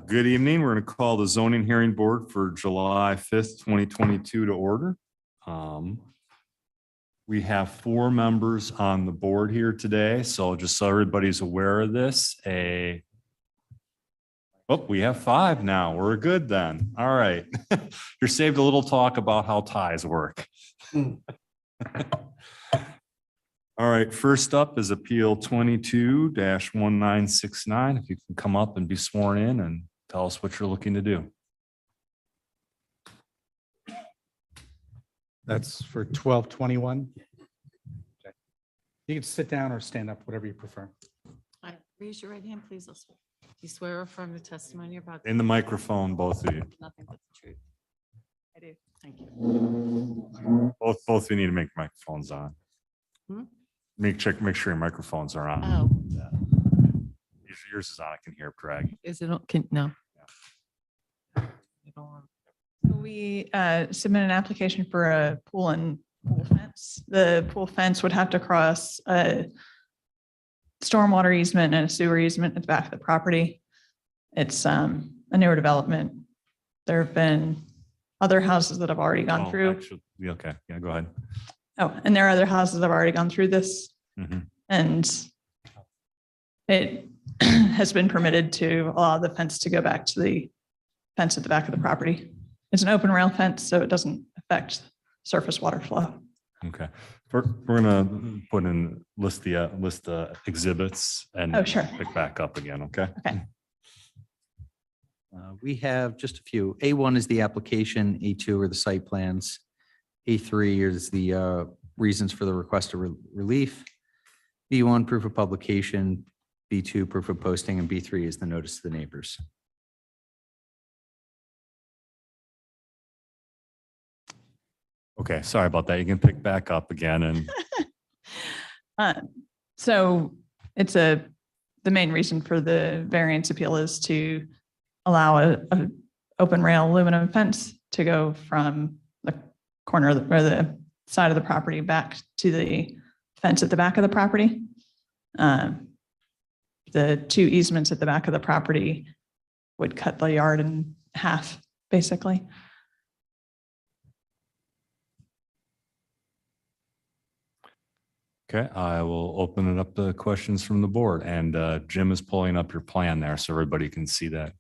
Good evening. We're going to call the zoning hearing board for July 5th, 2022 to order. We have 4 members on the board here today, so just so everybody's aware of this, we have 5 now. We're good then. All right. You're saved a little talk about how ties work. All right, first up is Appeal 22-1969. If you can come up and be sworn in and tell us what you're looking to do. That's for 1221. Okay. You can sit down or stand up, whatever you prefer. Raise your right hand, please. Do you swear or affirm the testimony you're about to In the microphone, both of you. nothing but the truth? I do. Thank you. Both of you need to make microphones on. Hmm? Make sure your microphones are on. Oh, Yeah. Yours is on. I can hear it drag. is it, no? You don't want- We submit an application for a pool and pool fence. The pool fence would have to cross a stormwater easement and a sewer easement at the back of the property. It's a newer development. There have been other houses that have already gone Oh, through. actually, yeah, okay. Yeah, go ahead. Oh, and there are other houses that have already gone through this. Mhm. And it has been permitted to allow the fence to go back to the fence at the back of the property. It's an open rail fence, so it doesn't affect surface water flow. Okay. We're gonna list the exhibits and Oh, sure. pick back up again, okay? Okay. We have just a few. A1 is the application, A2 are the site plans, A3 is the reasons for the request of relief, B1 proof of publication, B2 proof of posting, and B3 is the notice to the neighbors. Okay, sorry about that. You can pick back up again and So it's the main reason for the variance appeal is to allow a open rail aluminum fence to go from the corner or the side of the property back to the fence at the back of the property. The 2 easements at the back of the property would cut the yard in half, basically. okay, I will open it up to questions from the board, and Jim is pulling up your plan there so everybody can see that.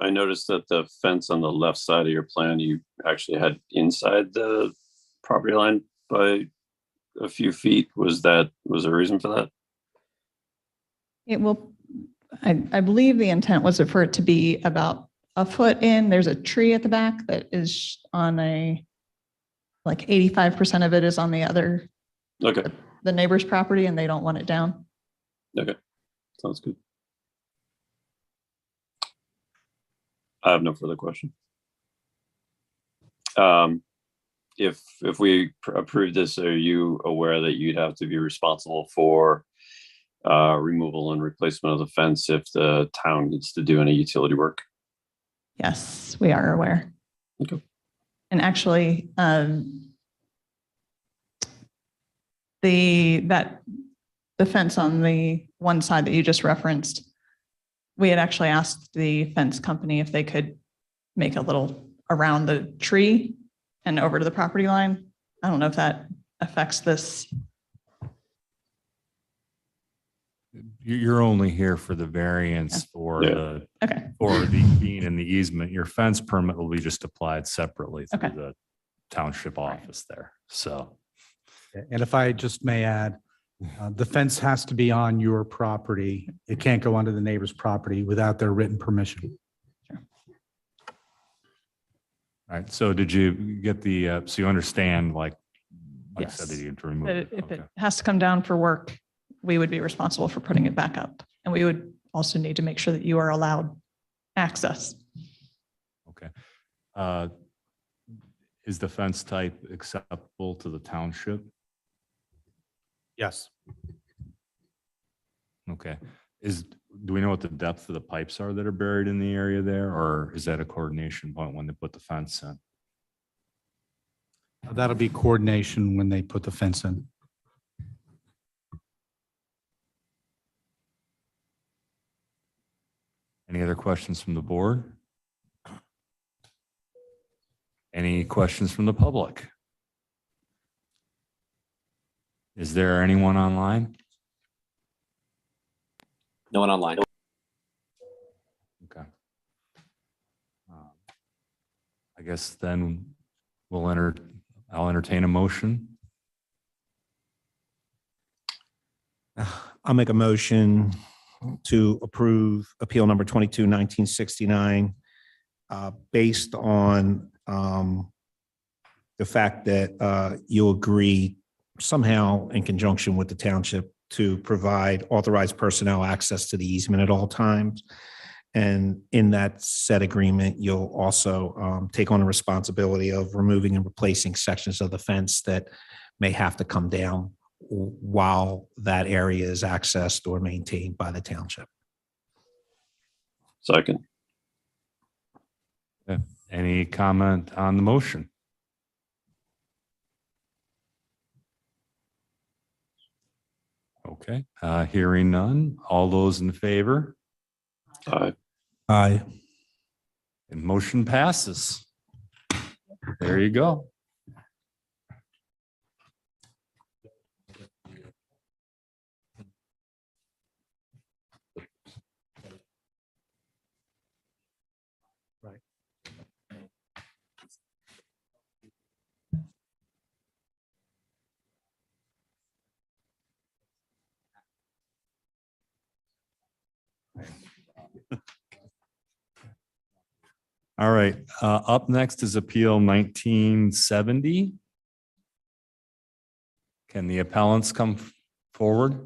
I noticed that the fence on the left side of your plan, you actually had inside the property line by a few feet. Was there a reason for that? It will, I believe the intent was for it to be about a foot in. There's a tree at the back that is on like 85% of it is on the other, Okay, the neighbor's property, and they don't want it down. okay, sounds good. I have no further question. If we approve this, are you aware that you'd have to be responsible for removal and replacement of the fence if the town needs to do any utility work? Yes, we are aware. Okay. And actually, the fence on the one side that you just referenced, we had actually asked the fence company if they could make a little around the tree and over to the property line. I don't know if that affects this. You're only here for the variance for Yeah. the being in the easement. Your fence permit will be just applied separately through Okay. the township office there. So, And if I just may add, the fence has to be on your property. It can't go onto the neighbor's property without their written permission. all right. So did you get so you understand, like I said, that Yes. you had to remove But it? if Okay. it has to come down for work, we would be responsible for putting it back up. And we would also need to make sure that you are allowed access. Okay. Is the fence type acceptable to the township? Yes. Okay. Do we know what the depth of the pipes are that are buried in the area there, or is that a coordination point when they put the fence in? That'll be coordination when they put the fence in. Any other questions from the board? Any questions from the public? Is there anyone online? No one online. Okay. I guess then I'll entertain a motion. I'll make a motion to approve appeal number 22-1969 based on the fact that you'll agree somehow in conjunction with the township to provide authorized personnel access to the easement at all times. And in that said agreement, you'll also take on a responsibility of removing and replacing sections of the fence that may have to come down while that area is accessed or maintained by the township. Second. Any comment on the motion? Okay, hearing none. All those in favor? Aye. Aye. And motion passes. There you go. All right, up next is Appeal 1970. Can the appellants come forward?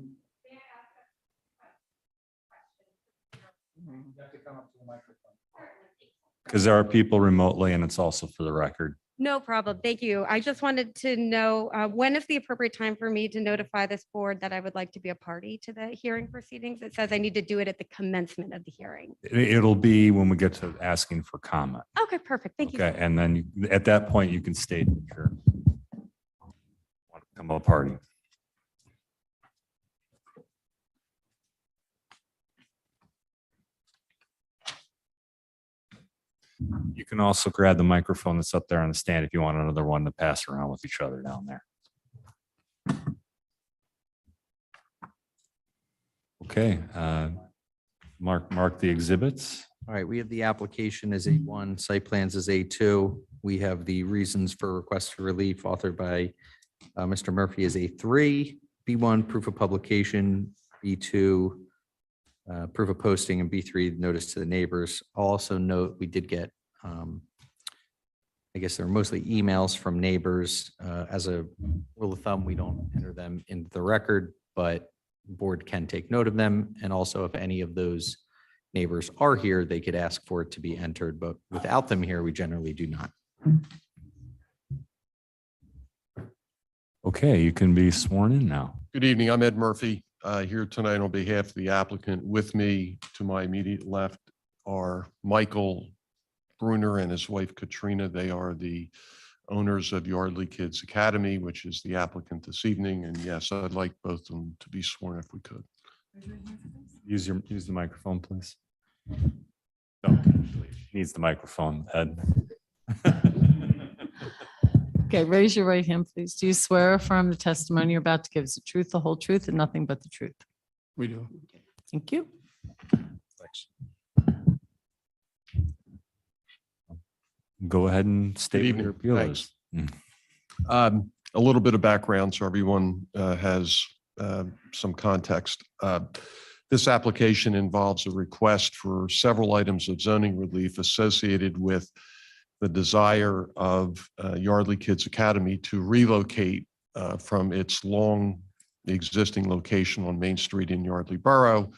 Because there are people remotely and it's also for the record. No problem. Thank you. I just wanted to know when is the appropriate time for me to notify this board that I would like to be a party to the hearing proceedings? It says I need to do it at the commencement of the hearing. It'll be when we get to asking for comment. Okay, perfect. Thank you. Okay, and then at that point, you can state your want to come to a party. You can also grab the microphone that's up there on the stand if you want another one to pass around with each other down there. Okay, mark the exhibits. All right, we have the application as A1, site plans as A2. We have the reasons for request for relief authored by Mr. Murphy as A3, B1, proof of publication, B2, proof of posting, and B3, notice to the neighbors. I'll also note we did get, I guess they're mostly emails from neighbors. As a rule of thumb, we don't enter them into the record, but the board can take note of them. And also if any of those neighbors are here, they could ask for it to be entered, but without them here, we generally do not. Okay, you can be sworn in now. Good evening. I'm Ed Murphy, here tonight on behalf of the applicant. With me to my immediate left are Michael Bruner and his wife Katrina. They are the owners of Yardley Kids Academy, which is the applicant this evening. And yes, I'd like both of them to be sworn if we could. Use the microphone, please. No, needs the microphone, Ed. Okay, raise your right hand, please. Do you swear or affirm the testimony you're about to give is the truth, the whole truth, and nothing but the truth? We do. Thank you. Go ahead and Good state what evening. your appeal Thanks. is. A little bit of background so everyone has some context. This application involves a request for several items of zoning relief associated with the desire of Yardley Kids Academy to relocate from its long existing location on Main Street in Yardley Borough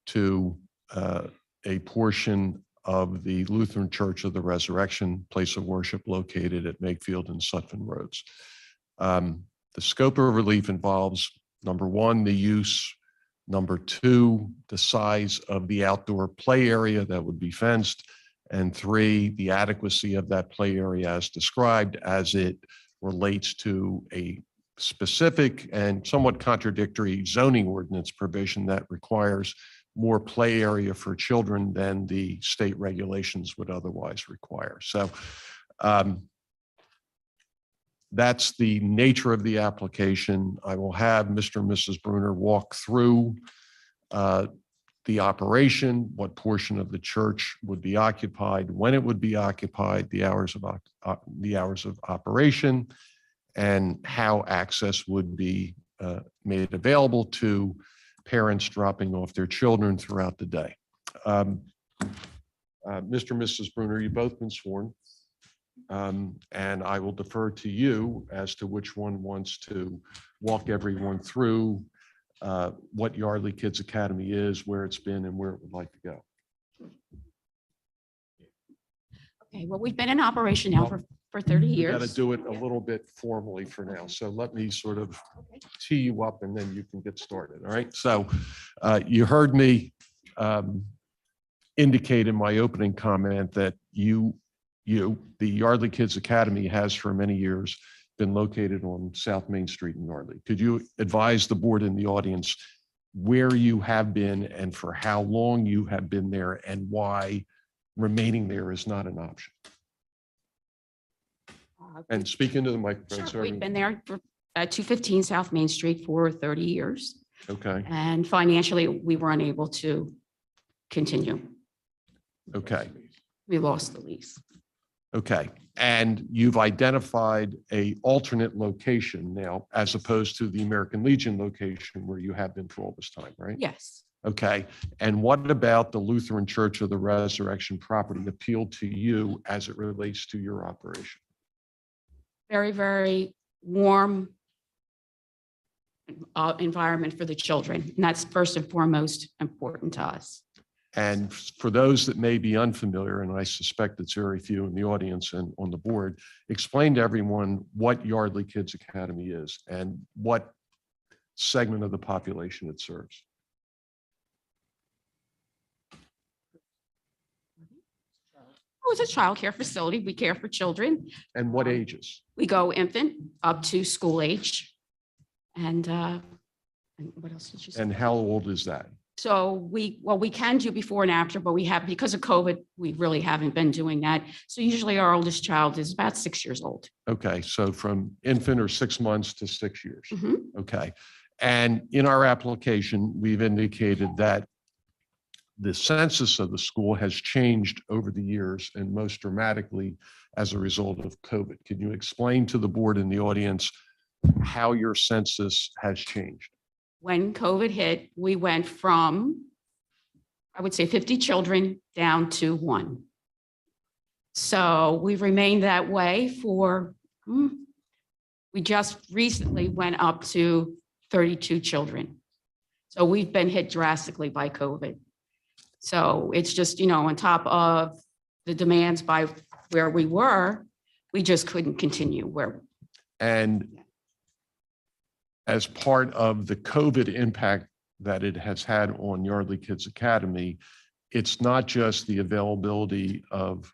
to a portion of the Lutheran Church of the Resurrection place of worship located at Makefield and Sutphen Roads. The scope of relief involves, number one, the use, number two, the size of the outdoor play area that would be fenced, and three, the adequacy of that play area as described as it relates to a specific and somewhat contradictory zoning ordinance provision that requires more play area for children than the state regulations would otherwise require. So that's the nature of the application. I will have Mr. and Mrs. Bruner walk through the operation, what portion of the church would be occupied, when it would be occupied, the hours of operation, and how access would be made available to parents dropping off their children throughout the day. Mr. and Mrs. Bruner, you've both been sworn. And I will defer to you as to which one wants to walk everyone through what Yardley Kids Academy is, where it's been, and where it would like to go. Okay, well, we've been in operation now for 30 You years. got to do it a little bit formally for now. So let me sort of tee you up and then you can get started. All right. So you heard me indicate in my opening comment that the Yardley Kids Academy has for many years been located on South Main Street in Yardley. Could you advise the board and the audience where you have been and for how long you have been there and why remaining there is not an option? And speak into the microphone. Sure, we've been there for 215 South Main Street for 30 years. Okay. And financially, we were unable to continue. Okay. We lost the lease. Okay. And you've identified a alternate location now, as opposed to the American Legion location where you have been for all this time, right? Yes. Okay. And what about the Lutheran Church of the Resurrection property appealed to you as it relates to your operation? Very, very warm environment for the children. And that's first and foremost important to us. And for those that may be unfamiliar, and I suspect it's very few in the audience and on the board, explain to everyone what Yardley Kids Academy is and what segment of the population it serves. Oh, it's a child care facility. We care for children. And what ages? We go infant up to school age. And what else did you say? And how old is that? So we can do before and after, but we have, because of COVID, we really haven't been doing that. So usually our oldest child is about 6 years old. Okay, so from infant or 6 months to 6 years. Mhm. Okay. And in our application, we've indicated that the census of the school has changed over the years and most dramatically as a result of COVID. Can you explain to the board and the audience how your census has changed? When COVID hit, we went from, I would say 50 children down to 1. So we've remained that way for, we just recently went up to 32 children. So we've been hit drastically by COVID. So it's just, on top of the demands by where we were, we just couldn't continue where. And as part of the COVID impact that it has had on Yardley Kids Academy, it's not just the availability of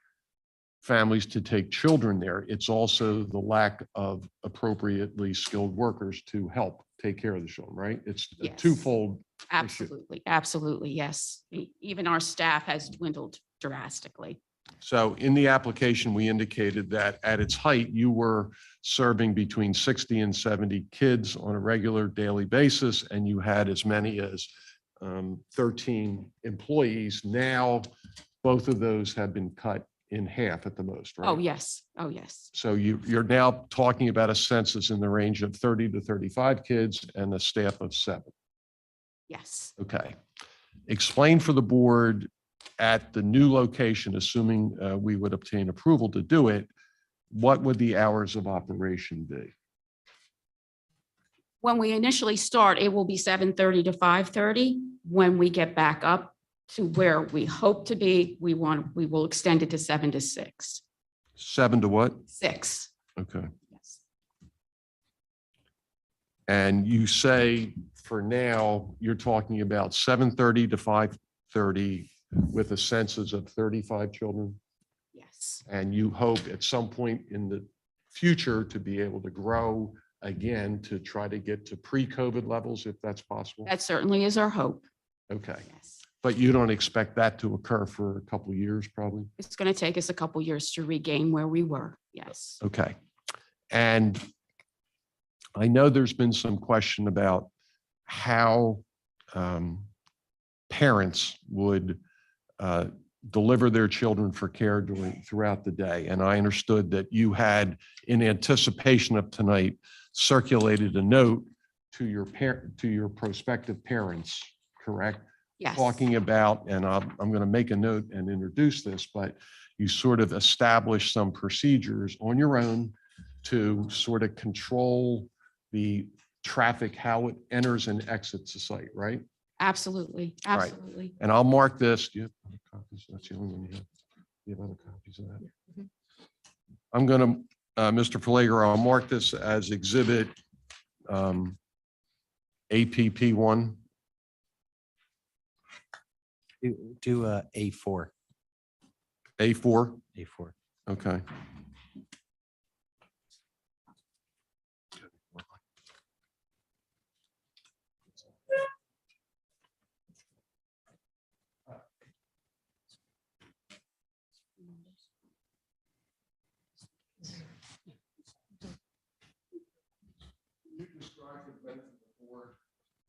families to take children there, it's also the lack of appropriately skilled workers to help take care of the children, right? It's a Yes. twofold. Absolutely, absolutely, yes. Even our staff has dwindled drastically. So in the application, we indicated that at its height, you were serving between 60 and 70 kids on a regular daily basis, and you had as many as 13 employees. Now, both of those have been cut in half at the most, right? Oh, yes. Oh, yes. So you're now talking about a census in the range of 30 to 35 kids and a staff of 7. Yes. Okay. Explain for the board at the new location, assuming we would obtain approval to do it, what would the hours of operation be? When we initially start, it will be 7:30 to 5:30. When we get back up to where we hope to be, we will extend it to 7 to 6. 7 to what? 6. Okay. Yes. And you say for now, you're talking about 7:30 to 5:30 with a census of 35 children? Yes. And you hope at some point in the future to be able to grow again to try to get to pre-COVID levels, if that's possible? That certainly is our hope. Okay, Yes. but you don't expect that to occur for a couple of years, probably? It's going to take us a couple years to regain where we were. Yes. Okay. And I know there's been some question about how parents would deliver their children for care throughout the day. And I understood that you had, in anticipation of tonight, circulated a note to your prospective parents, correct? Yes. Talking about, and I'm going to make a note and introduce this, but you sort of established some procedures on your own to sort of control the traffic, how it enters and exits the site, right? Absolutely. Right. Absolutely. And I'll mark this. Do you have other copies? That's the only one you have. Do you have other copies of that? Mhm. I'm going to, Mr. Flager, I'll mark this as exhibit APP1. Do A4. A4. A4. Okay. You described the benefit of the board,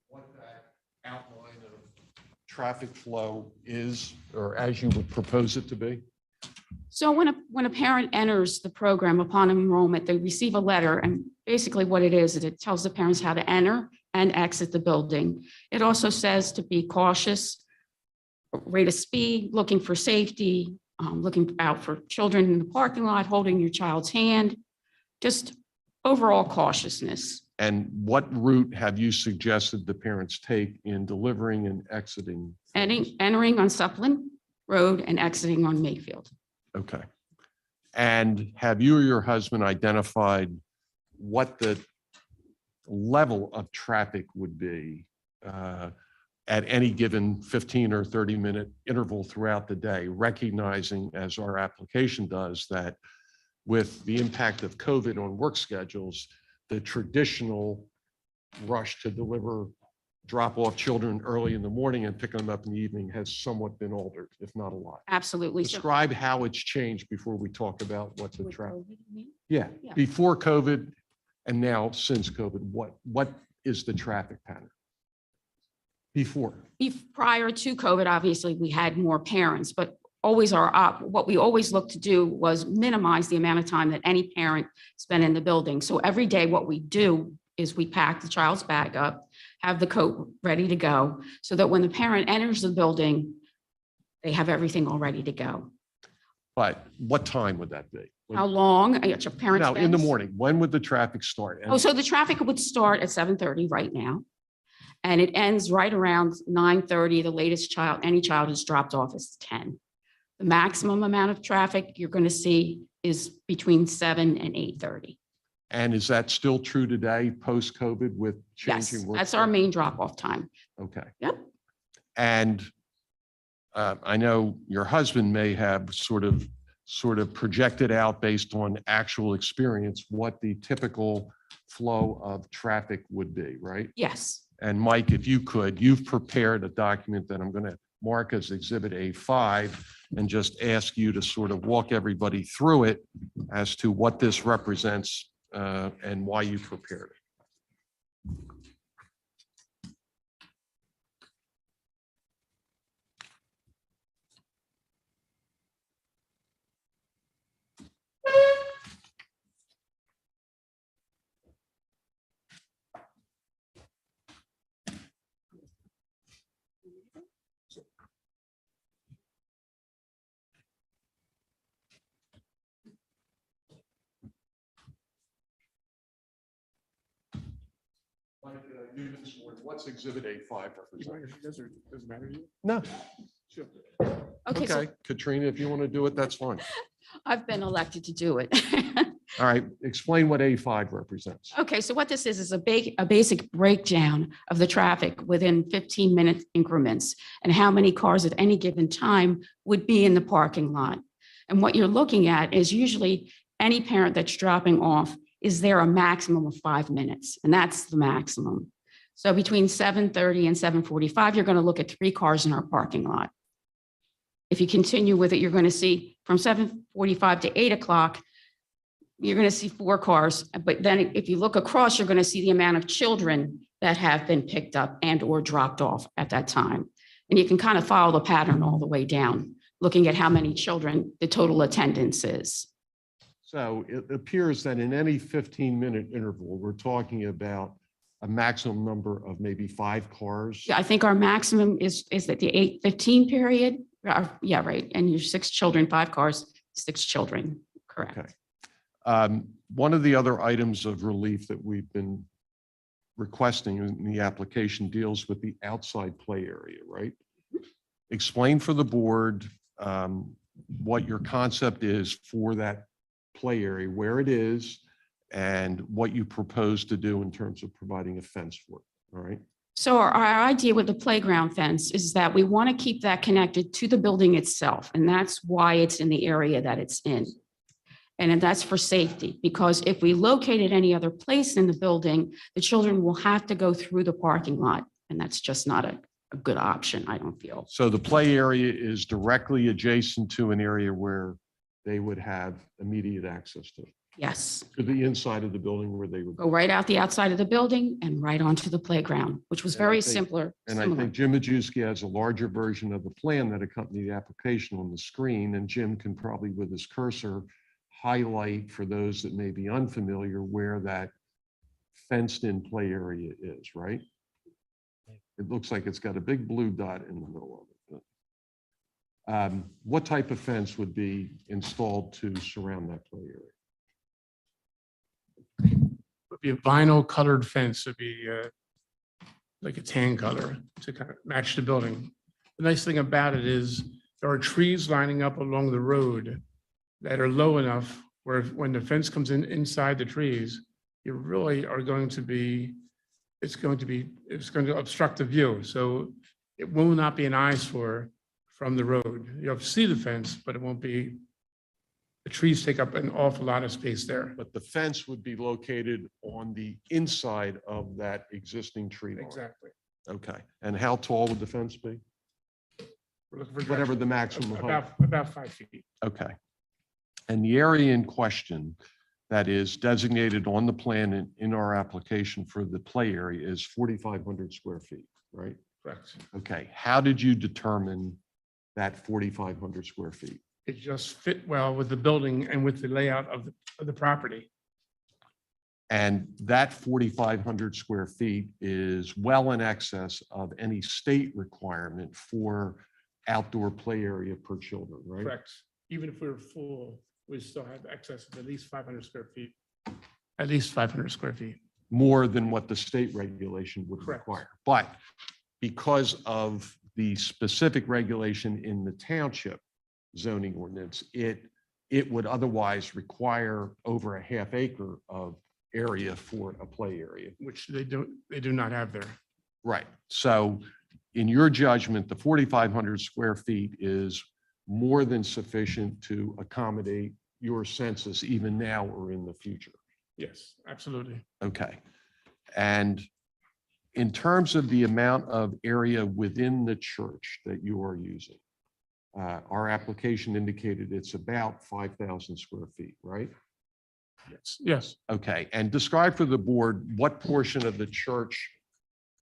what that outline of traffic flow is, or as you would propose it to be? So when a parent enters the program upon enrollment, they receive a letter, and basically what it is, it tells the parents how to enter and exit the building. It also says to be cautious, rate of speed, looking for safety, looking out for children in the parking lot, holding your child's hand, just overall cautiousness. And what route have you suggested the parents take in delivering and exiting? Entering on Supplin Road and exiting on Makefield. Okay. And have you or your husband identified what the level of traffic would be at any given 15 or 30-minute interval throughout the day, recognizing, as our application does, that with the impact of COVID on work schedules, the traditional rush to deliver, drop off children early in the morning and pick them up in the evening has somewhat been altered, if not a lot. Absolutely. So- Describe how it's changed before we talk about what the With traffic. COVID, you mean? Yeah, Yeah. before COVID and now since COVID, what is the traffic pattern? Before, Prior to COVID, obviously, we had more parents, but always what we always looked to do was minimize the amount of time that any parent spent in the building. So every day, what we do is we pack the child's bag up, have the coat ready to go, so that when the parent enters the building, they have everything all ready to go. but what time would that be? How long? Your parents. Now, in the morning, when would the traffic start? Oh, so the traffic would start at 7:30 right now. And it ends right around 9:30. The latest any child is dropped off is 10. The maximum amount of traffic you're going to see is between 7 and 8:30. And is that still true today, post-COVID with Yes, changing work? that's our main drop-off time. Okay. Yep. And I know your husband may have sort of projected out based on actual experience what the typical flow of traffic would be, right? Yes. And Mike, if you could, you've prepared a document that I'm going to mark as Exhibit A5 and just ask you to sort of walk everybody through it as to what this represents and why you prepared it. Mike, you this morning, what's Exhibit A5 represent? Doesn't matter to you? No. Sure. Okay, so Okay, Katrina, if you want to do it, that's fine. I've been elected to do it. All right, explain what A5 represents. Okay, so what this is a basic breakdown of the traffic within 15-minute increments and how many cars at any given time would be in the parking lot. And what you're looking at is usually any parent that's dropping off is there a maximum of 5 minutes, and that's the maximum. So between 7:30 and 7:45, you're going to look at 3 cars in our parking lot. If you continue with it, you're going to see from 7:45 to 8 o'clock, you're going to see 4 cars. But then if you look across, you're going to see the amount of children that have been picked up and or dropped off at that time. And you can kind of follow the pattern all the way down, looking at how many children the total attendance is. So it appears that in any 15-minute interval, we're talking about a maximum number of maybe 5 cars. Yeah, I think our maximum is at the 8:15 period. Yeah, right. And your 6 children, 5 cars, 6 children, correct. Okay. One of the other items of relief that we've been requesting in the application deals with the outside play area, right? Explain for the board what your concept is for that play area, where it is, and what you propose to do in terms of providing a fence for it, all right? So our idea with the playground fence is that we want to keep that connected to the building itself. And that's why it's in the area that it's in. And that's for safety, because if we locate it any other place in the building, the children will have to go through the parking lot. And that's just not a good option, I don't feel. So the play area is directly adjacent to an area where they would have immediate access Yes. to the inside of the building where they would. Go right out the outside of the building and right onto the playground, which was And I very think- simpler. And I similar. think Jim Majewski has a larger version of the plan that accompanied the application on the screen, and Jim can probably with his cursor highlight for those that may be unfamiliar where that fenced-in play area is, right? It looks like it's got a big blue dot in the middle of it. What type of fence would be installed to surround that play area? Would be a vinyl colored fence, would be like a tan color to kind of match the building. The nice thing about it is there are trees lining up along the road that are low enough where when the fence comes in inside the trees, you really are going to be, it's going to obstruct the view. So it will not be an eyesore from the road. You'll see the fence, but it won't be, the trees take up an awful lot of space there. But the fence would be located on the inside of that existing tree line. Exactly. Okay, and how tall would the fence be? We're looking for Whatever the maximum height. About 5 feet. Okay. And the area in question that is designated on the plan in our application for the play area is 4,500 square feet, right? Correct. Okay, how did you determine that 4,500 square feet? It just fit well with the building and with the layout of the property. And that 4,500 square feet is well in excess of any state requirement for outdoor play area per children, right? Correct. Even if we were full, we still have excess of at least 500 square feet. At least 500 square feet. More than what the state regulation would Correct. require. But because of the specific regulation in the township zoning ordinance, it would otherwise require over a half acre of area for a play area. Which they do not have there. Right. So in your judgment, the 4,500 square feet is more than sufficient to accommodate your census even now or in the future. Yes, absolutely. Okay. And in terms of the amount of area within the church that you are using, our application indicated it's about 5,000 square feet, right? Yes. Yes. Okay. And describe for the board what portion of the church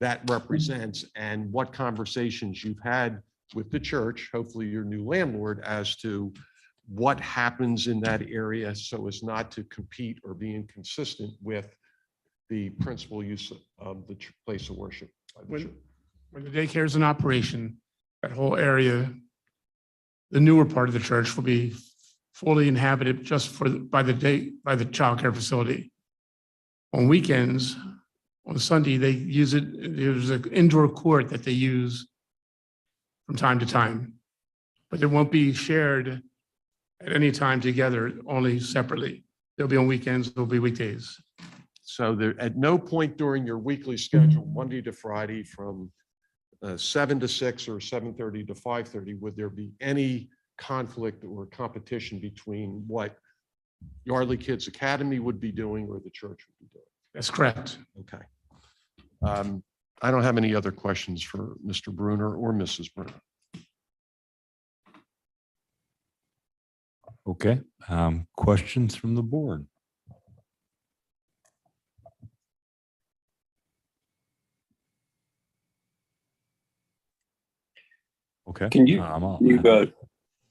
that represents and what conversations you've had with the church, hopefully your new landlord, as to what happens in that area so as not to compete or be inconsistent with the principal use of the place of worship. When the daycare is in operation, that whole area, the newer part of the church will be fully inhabited just by the childcare facility. On weekends, on Sunday, they use it. There's an indoor court that they use from time to time, but it won't be shared at any time together, only separately. They'll be on weekends, there'll be weekdays. So there, at no point during your weekly schedule, Monday to Friday, from 7 to 6 or 7:30 to 5:30, would there be any conflict or competition between what Yardley Kids Academy would be doing or the church would be doing. That's correct. Okay. I don't have any other questions for Mr. Bruner or Mrs. Bruner. Okay, questions from the board? Okay. Can you, I'll-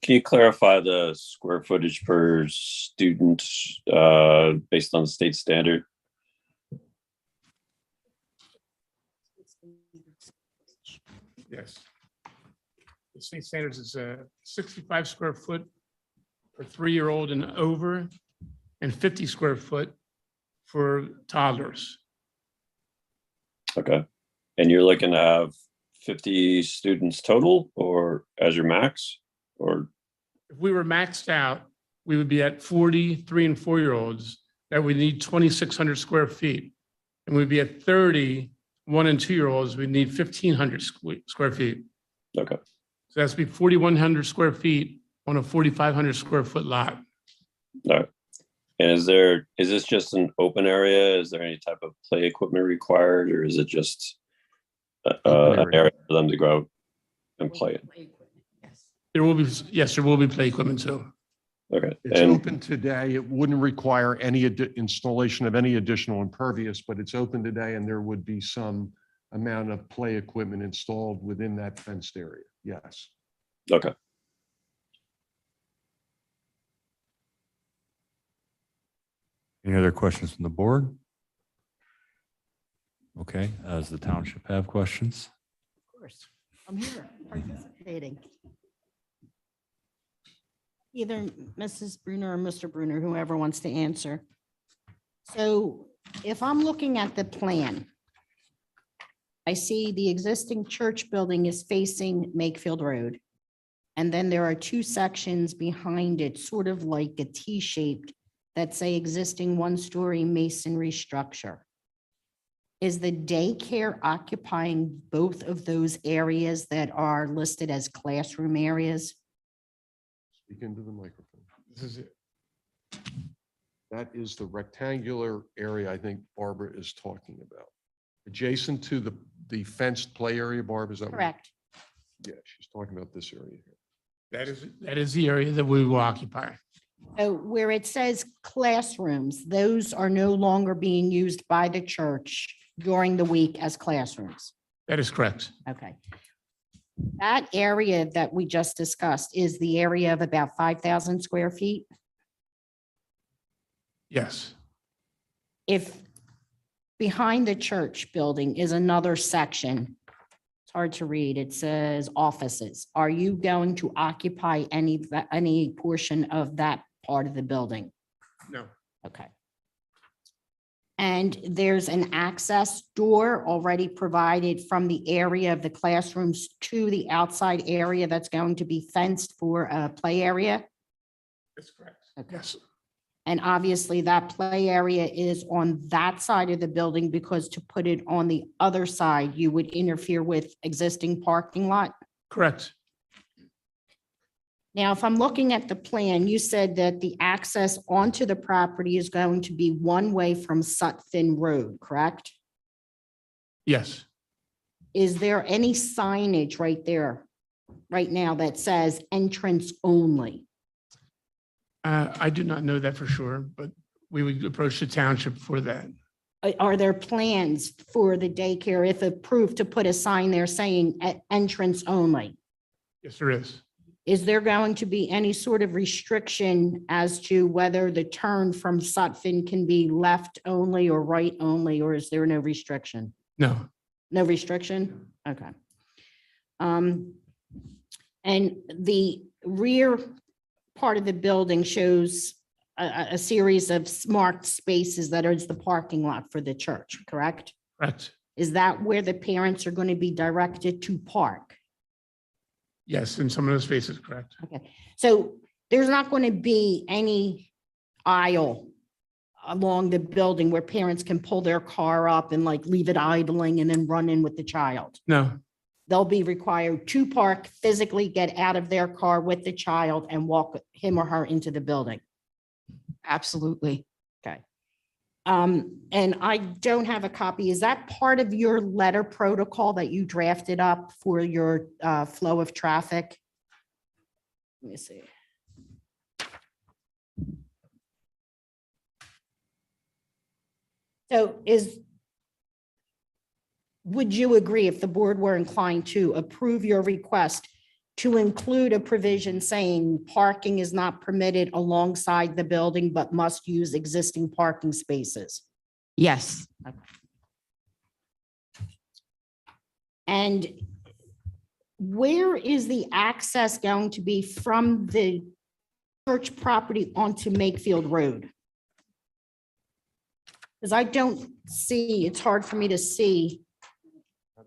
can you clarify the square footage per student based on the state standard? Yes. The state standards is 65 square foot for 3-year-old and over, and 50 square foot for toddlers. Okay. And you're looking to have 50 students total or as your max? Or If we were maxed out, we would be at 40 3 and 4-year-olds that would need 2,600 square feet. And we'd be at 30 1 and 2-year-olds, we need 1,500 square feet. okay. So that's be 4,100 square feet on a 4,500 square foot lot. All right. And is this just an open area? Is there any type of play equipment required, or is it just Open an area. area for them to go out and play it? Yes. There will be, yes, there will be play equipment too. Okay. It's And open today. It wouldn't require any installation of any additional impervious, but it's open today and there would be some amount of play equipment installed within that fenced area. Yes. okay. Any other questions from the board? Okay, does the township have questions? Of course, I'm here participating. Either Mrs. Bruner or Mr. Bruner, whoever wants to answer. So if I'm looking at the plan, I see the existing church building is facing Makefield Road. And then there are 2 sections behind it, sort of like a T-shaped, that say existing 1-story masonry structure. Is the daycare occupying both of those areas that are listed as classroom areas? Speak into the microphone. This is it. That is the rectangular area I think Barbara is talking about. Adjacent to the fenced play area, Barb, is that? what- Correct. Yeah, she's talking about this area here. That is the area that we will occupy. So where it says classrooms, those are no longer being used by the church during the week as classrooms. That is correct. Okay. That area that we just discussed is the area of about 5,000 square feet. Yes, If behind the church building is another section, it's hard to read, it says offices. Are you going to occupy any portion of that part of the building? no, Okay. And there's an access door already provided from the area of the classrooms to the outside area that's going to be fenced for a play area? that's correct. Okay. Yes, And obviously that play area is on that side of the building because to put it on the other side, you would interfere with existing parking lot. correct. Now, if I'm looking at the plan, you said that the access onto the property is going to be one way from Sutphin Road, correct? Yes, Is there any signage right there, right now that says entrance only? I do not know that for sure, but we would approach the township for that. Are there plans for the daycare, if approved, to put a sign there saying entrance only? Yes, there is. Is there going to be any sort of restriction as to whether the turn from Sutphin can be left only or right only, or is there no restriction? No, No restriction? Okay. And the rear part of the building shows a series of marked spaces that is the parking lot for the church, correct? correct. Is that where the parents are going to be directed to park? Yes, in some of those spaces, correct. Okay, so there's not going to be any aisle along the building where parents can pull their car up and like leave it idling and then run in with the child. No, They'll be required to park, physically get out of their car with the child and walk him or her into the building. Absolutely. Okay. And I don't have a copy. Is that part of your letter protocol that you drafted up for your flow of traffic? Let me see. So would you agree if the board were inclined to approve your request to include a provision saying parking is not permitted alongside the building, but must use existing parking spaces? Yes. And where is the access going to be from the church property onto Makefield Road? Because I don't see, it's hard for me to see. Right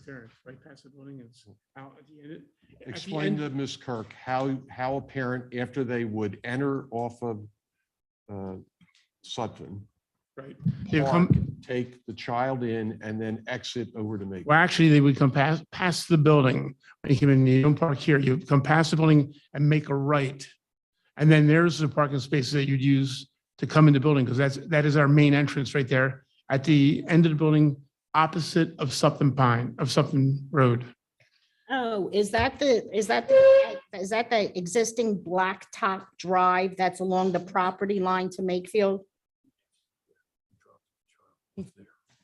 there, it's right past the building, it's out at the end. At the Explain end- to Ms. Kirk how a parent, after they would enter off of Sutton, Right. They would park, come, take the child in, and then exit over to Makefield. well, actually, they would come past the building. When you come in, you don't park here, you come past the building and make a right. And then there's the parking spaces that you'd use to come in the building, because that is our main entrance right there at the end of the building, opposite of Sutton Road. Oh, is that the existing blacktop drive that's along the property line to Makefield?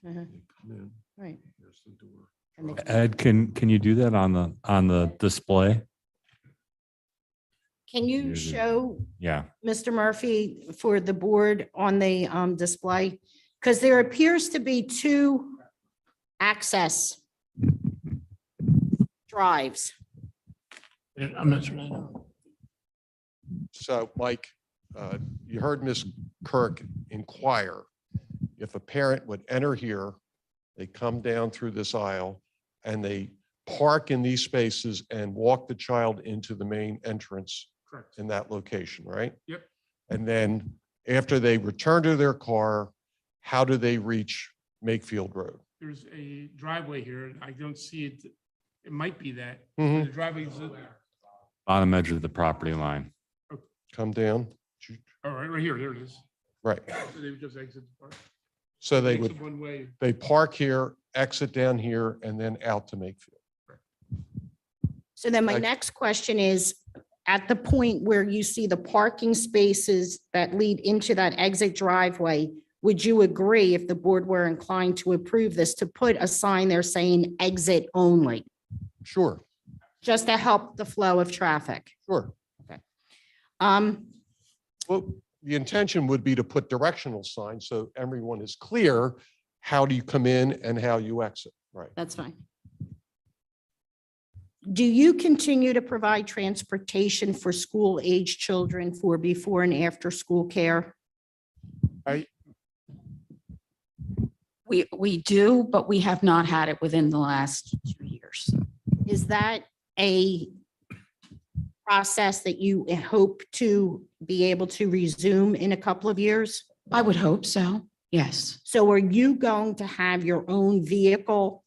Uh-huh. Right. And the- Ed, can you do that on the display? Can you Usually- show Yeah. Mr. Murphy for the board on the display? Because there appears to be two access drives. I'm not sure. I know. So, Mike, you heard Ms. Kirk inquire if a parent would enter here, they come down through this aisle, and they park in these spaces and walk the child into the main entrance Correct. in that location, right? Yep. And then after they return to their car, how do they reach Makefield Road? There's a driveway here, and I don't see it. It might be that. Mhm. The driveway is, Bottom edge of the property line. Come down, right here, there it is. right. So they would just exit the park. So they Exit would, one way. they park here, exit down here, and then out to Makefield. So then my Like- next question is, at the point where you see the parking spaces that lead into that exit driveway, would you agree, if the board were inclined to approve this, to put a sign there saying exit only, Sure, just to help the flow of traffic? sure. Um, Well, the intention would be to put directional signs so everyone is clear. How do you come in and how you exit? Right. That's fine. Do you continue to provide transportation for school-age children for before and after school care? We do, but we have not had it within the last 2 years. Is that a process that you hope to be able to resume in a couple of years? I would hope so. Yes. So are you going to have your own vehicle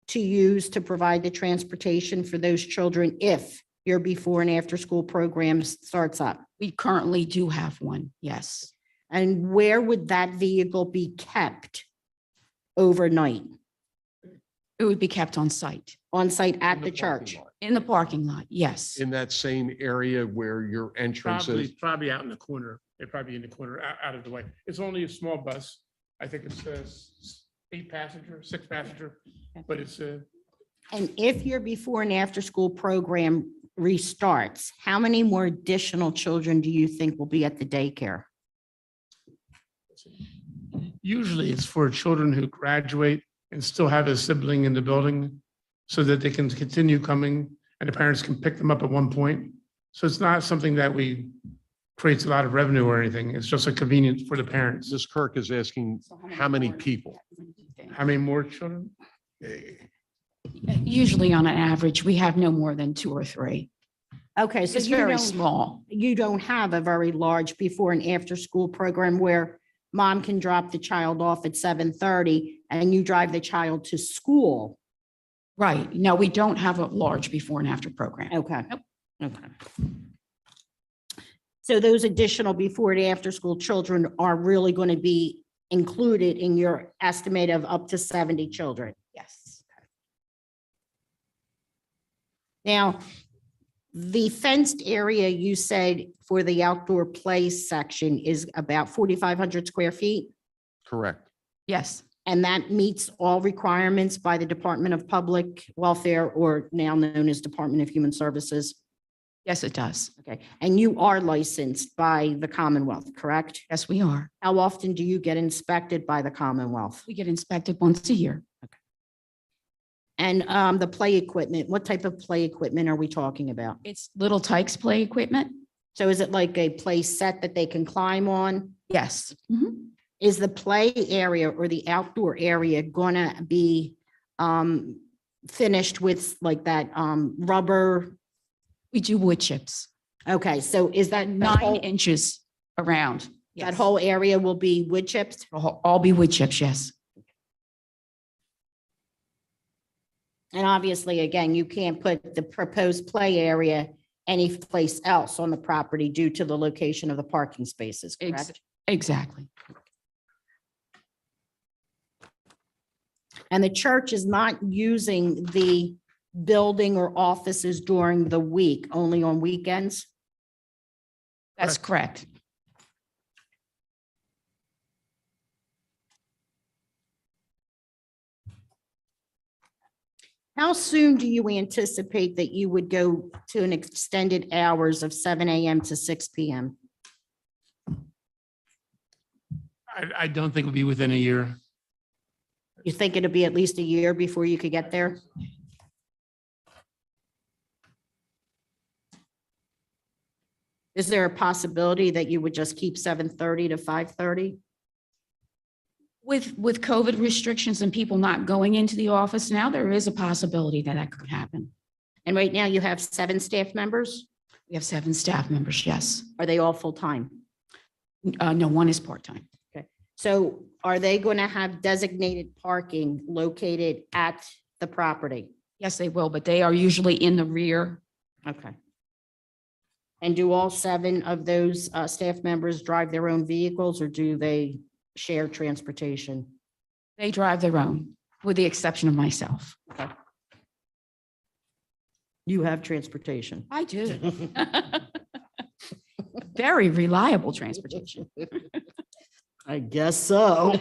to use to provide the transportation for those children if your before and after school program starts up? We currently do have one. Yes. And where would that vehicle be kept overnight? It would be kept on site On site In at the the parking church? lot. in the parking lot. Yes. In that same area where your entrance is. Probably out in the corner. They're probably in the corner, out of the way. It's only a small bus. I think it's 8-passenger, 6-passenger, but it's And if your before and after school program restarts, how many more additional children do you think will be at the daycare? usually it's for children who graduate and still have a sibling in the building so that they can continue coming and the parents can pick them up at one point. So it's not something that creates a lot of revenue or anything. It's just a convenience for the parents. Ms. Kirk is asking how many people? How many more children? Usually on an average, we have no more than 2 or 3. Okay, so It's you very don't, small. you don't have a very large before and after school program where mom can drop the child off at 7:30 and you drive the child to school. Right. No, we don't have a large before and after program. Okay. Okay. So those additional before and after school children are really going to be included in your estimate of up to 70 children. Yes. Now, the fenced area you said for the outdoor play section is about 4,500 square feet, Correct. Yes. and that meets all requirements by the Department of Public Welfare, or now known as Department of Human Services. Yes, it does. Okay, and you are licensed by the Commonwealth, correct? Yes, we are. How often do you get inspected by the Commonwealth? We get inspected once a year. And the play equipment, what type of play equipment are we talking about? It's Little Tykes play equipment. So is it like a play set that they can climb on? Yes. Mhm. Is the play area or the outdoor area gonna be finished with like that rubber? We do wood chips, Okay, so is that 9 inches around. that Yes. whole area will be wood chipped? It'll all be wood chips, yes. And obviously, again, you can't put the proposed play area any place else on the property due to the location of the parking spaces, Ex- correct? Exactly. And the church is not using the building or offices during the week, only on weekends? That's correct. How soon do you anticipate that you would go to an extended hours of 7 AM to 6 PM? I don't think it'll be within a year. You think it'll be at least a year before you could get there? Is there a possibility that you would just keep 7:30 to 5:30? With COVID restrictions and people not going into the office now, there is a possibility that that could happen. And right now you have 7 staff members? We have 7 staff members, yes. Are they all full-time? No, one is part-time. So are they going to have designated parking located at the property? Yes, they will, but they are usually in the rear. Okay. And do all 7 of those staff members drive their own vehicles, or do they share transportation? They drive their own, with the exception of myself. You have transportation. I do. Very reliable transportation. I guess so.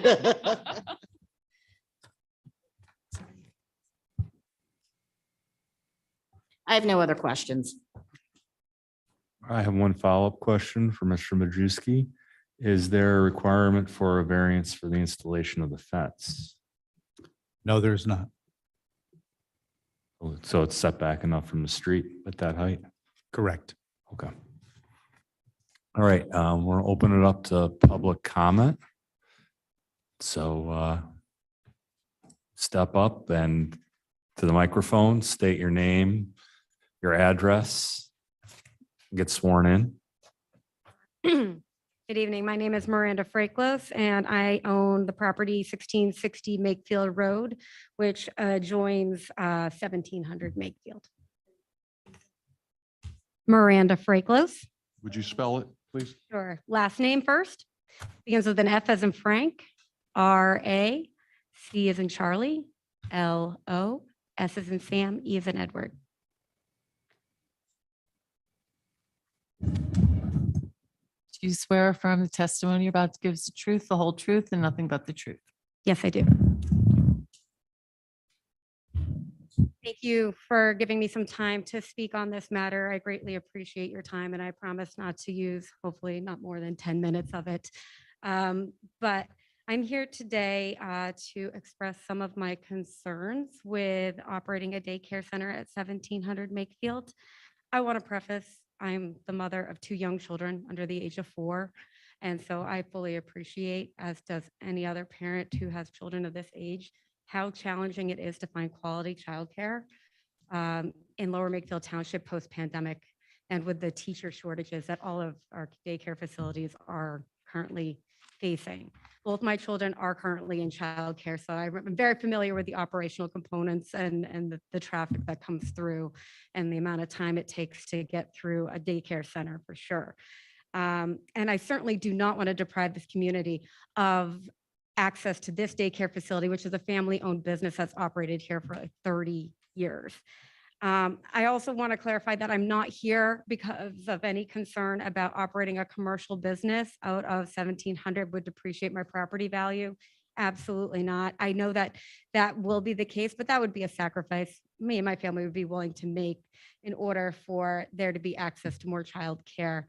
I have no other questions. I have one follow-up question for Mr. Majewski. Is there a requirement for a variance for the installation of the fence? No, there's not. So it's set back enough from the street at that height? Correct. Okay. All right, we're opening it up to public comment. So step up and to the microphone, state your name, your address, get sworn in. Good evening. My name is Miranda Fraklos, and I own the property 1660 Makefield Road, which adjoins 1700 Makefield. Miranda Fraklos. Would you spell it, please? Sure. Last name first. Begins with an F as in Frank, R-A, C as in Charlie, L-O, S as in Sam, E as in Edward. Do you swear affirm the testimony you're about to give is the truth, the whole truth, and nothing but the truth? Yes, I do. Thank you for giving me some time to speak on this matter. I greatly appreciate your time, and I promise not to use, hopefully not more than 10 minutes of it. But I'm here today to express some of my concerns with operating a daycare center at 1700 Makefield. I want to preface, I'm the mother of 2 young children under the age of 4. And so I fully appreciate, as does any other parent who has children of this age, how challenging it is to find quality childcare in Lower Makefield Township post-pandemic, and with the teacher shortages that all of our daycare facilities are currently facing. Both my children are currently in childcare, so I'm very familiar with the operational components and the traffic that comes through and the amount of time it takes to get through a daycare center for sure. And I certainly do not want to deprive this community of access to this daycare facility, which is a family-owned business that's operated here for like 30 years. I also want to clarify that I'm not here because of any concern about operating a commercial business out of 1700 would depreciate my property value. Absolutely not. I know that that will be the case, but that would be a sacrifice me and my family would be willing to make in order for there to be access to more childcare.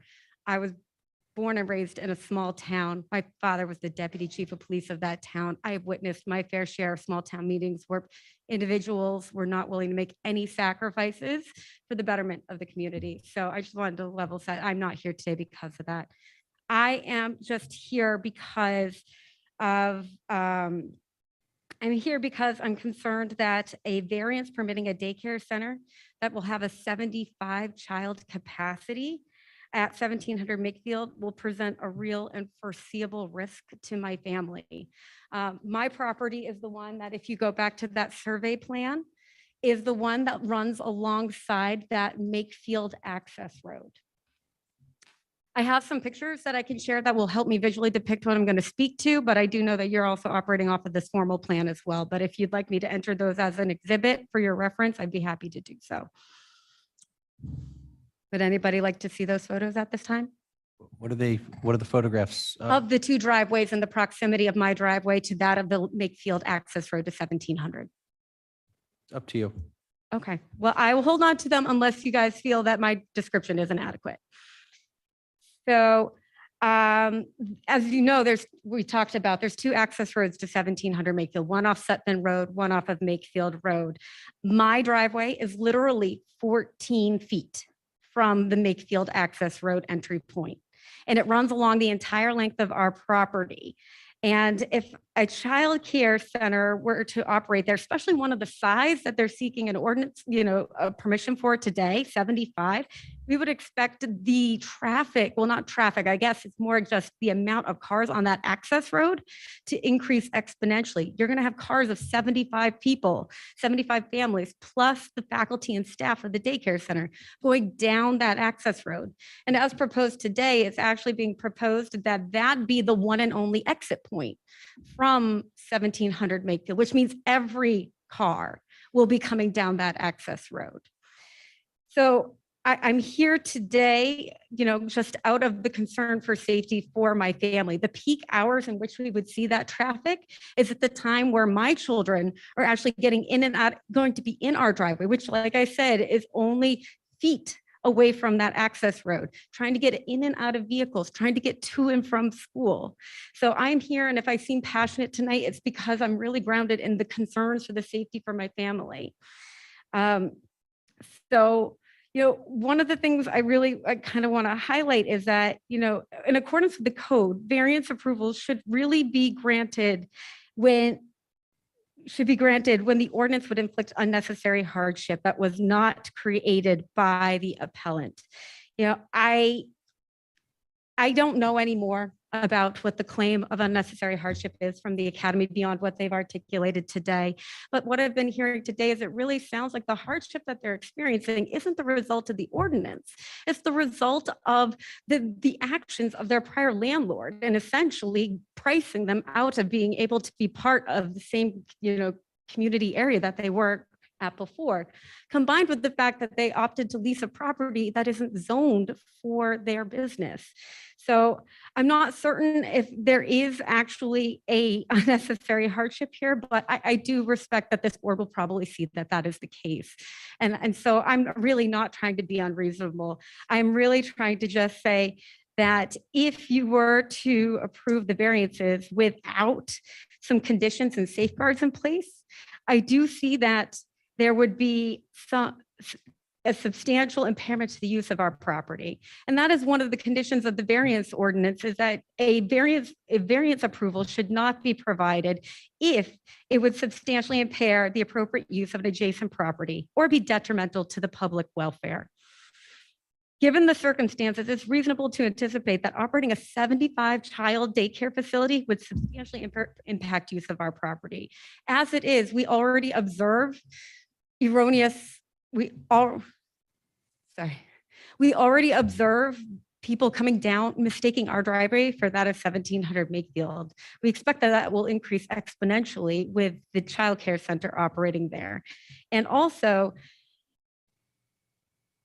I was born and raised in a small town. My father was the deputy chief of police of that town. I have witnessed my fair share of small town meetings where individuals were not willing to make any sacrifices for the betterment of the community. So I just wanted to level set. I'm not here today because of that. I am just here because of, I'm here because I'm concerned that a variance permitting a daycare center that will have a 75 child capacity at 1700 Makefield will present a real and foreseeable risk to my family. My property is the one that, if you go back to that survey plan, is the one that runs alongside that Makefield access road. I have some pictures that I can share that will help me visually depict what I'm going to speak to, but I do know that you're also operating off of this formal plan as well. But if you'd like me to enter those as an exhibit for your reference, I'd be happy to do so. Would anybody like to see those photos at this time? What are the photographs? Of the two driveways and the proximity of my driveway to that of the Makefield access road to 1700. Up to you. Okay, well, I will hold on to them unless you guys feel that my description isn't adequate. So as you know, we talked about, there's two access roads to 1700 Makefield, one off Sutton Road, one off of Makefield Road. My driveway is literally 14 feet from the Makefield access road entry point, and it runs along the entire length of our property. And if a child care center were to operate there, especially one of the size that they're seeking an ordinance, a permission for today, 75, we would expect the traffic, well, not traffic, I guess it's more just the amount of cars on that access road to increase exponentially. You're going to have cars of 75 people, 75 families, plus the faculty and staff of the daycare center going down that access road. And as proposed today, it's actually being proposed that that be the one and only exit point from 1700 Makefield, which means every car will be coming down that access road. So I'm here today, just out of the concern for safety for my family. The peak hours in which we would see that traffic is at the time where my children are actually getting in and out, going to be in our driveway, which, like I said, is only feet away from that access road, trying to get in and out of vehicles, trying to get to and from school. So I'm here, and if I seem passionate tonight, it's because I'm really grounded in the concerns for the safety for my family. One of the things I kind of want to highlight is that, in accordance with the code, variance approvals should really be granted when the ordinance would inflict unnecessary hardship that was not created by the appellant. I don't know anymore about what the claim of unnecessary hardship is from the academy beyond what they've articulated today. But what I've been hearing today is it really sounds like the hardship that they're experiencing isn't the result of the ordinance. It's the result of the actions of their prior landlord and essentially pricing them out of being able to be part of the same, community area that they were at before, combined with the fact that they opted to lease a property that isn't zoned for their business. So I'm not certain if there is actually a unnecessary hardship here, but I do respect that this board will probably see that that is the case. And so I'm really not trying to be unreasonable. I'm really trying to just say that if you were to approve the variances without some conditions and safeguards in place, I do see that there would be a substantial impairment to the use of our property. And that is one of the conditions of the variance ordinance, is that a variance approval should not be provided if it would substantially impair the appropriate use of an adjacent property or be detrimental to the public welfare. Given the circumstances, it's reasonable to anticipate that operating a 75-child daycare facility would substantially impact use of our property. As it is, we already observe we already observe people coming down, mistaking our driveway for that of 1700 Makefield. We expect that that will increase exponentially with the childcare center operating there. And also,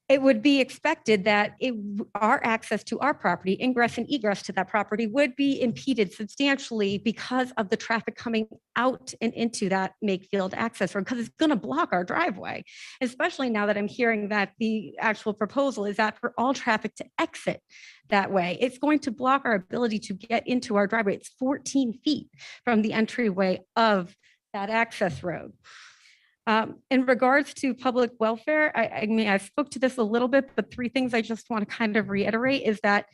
it would be expected that our access to our property, ingress and egress to that property, would be impeded substantially because of the traffic coming out and into that Makefield access road, because it's going to block our driveway, especially now that I'm hearing that the actual proposal is that for all traffic to exit that way, it's going to block our ability to get into our driveway. It's 14 feet from the entryway of that access road. In regards to public welfare, I mean, I spoke to this a little bit, but 3 things I just want to kind of reiterate is that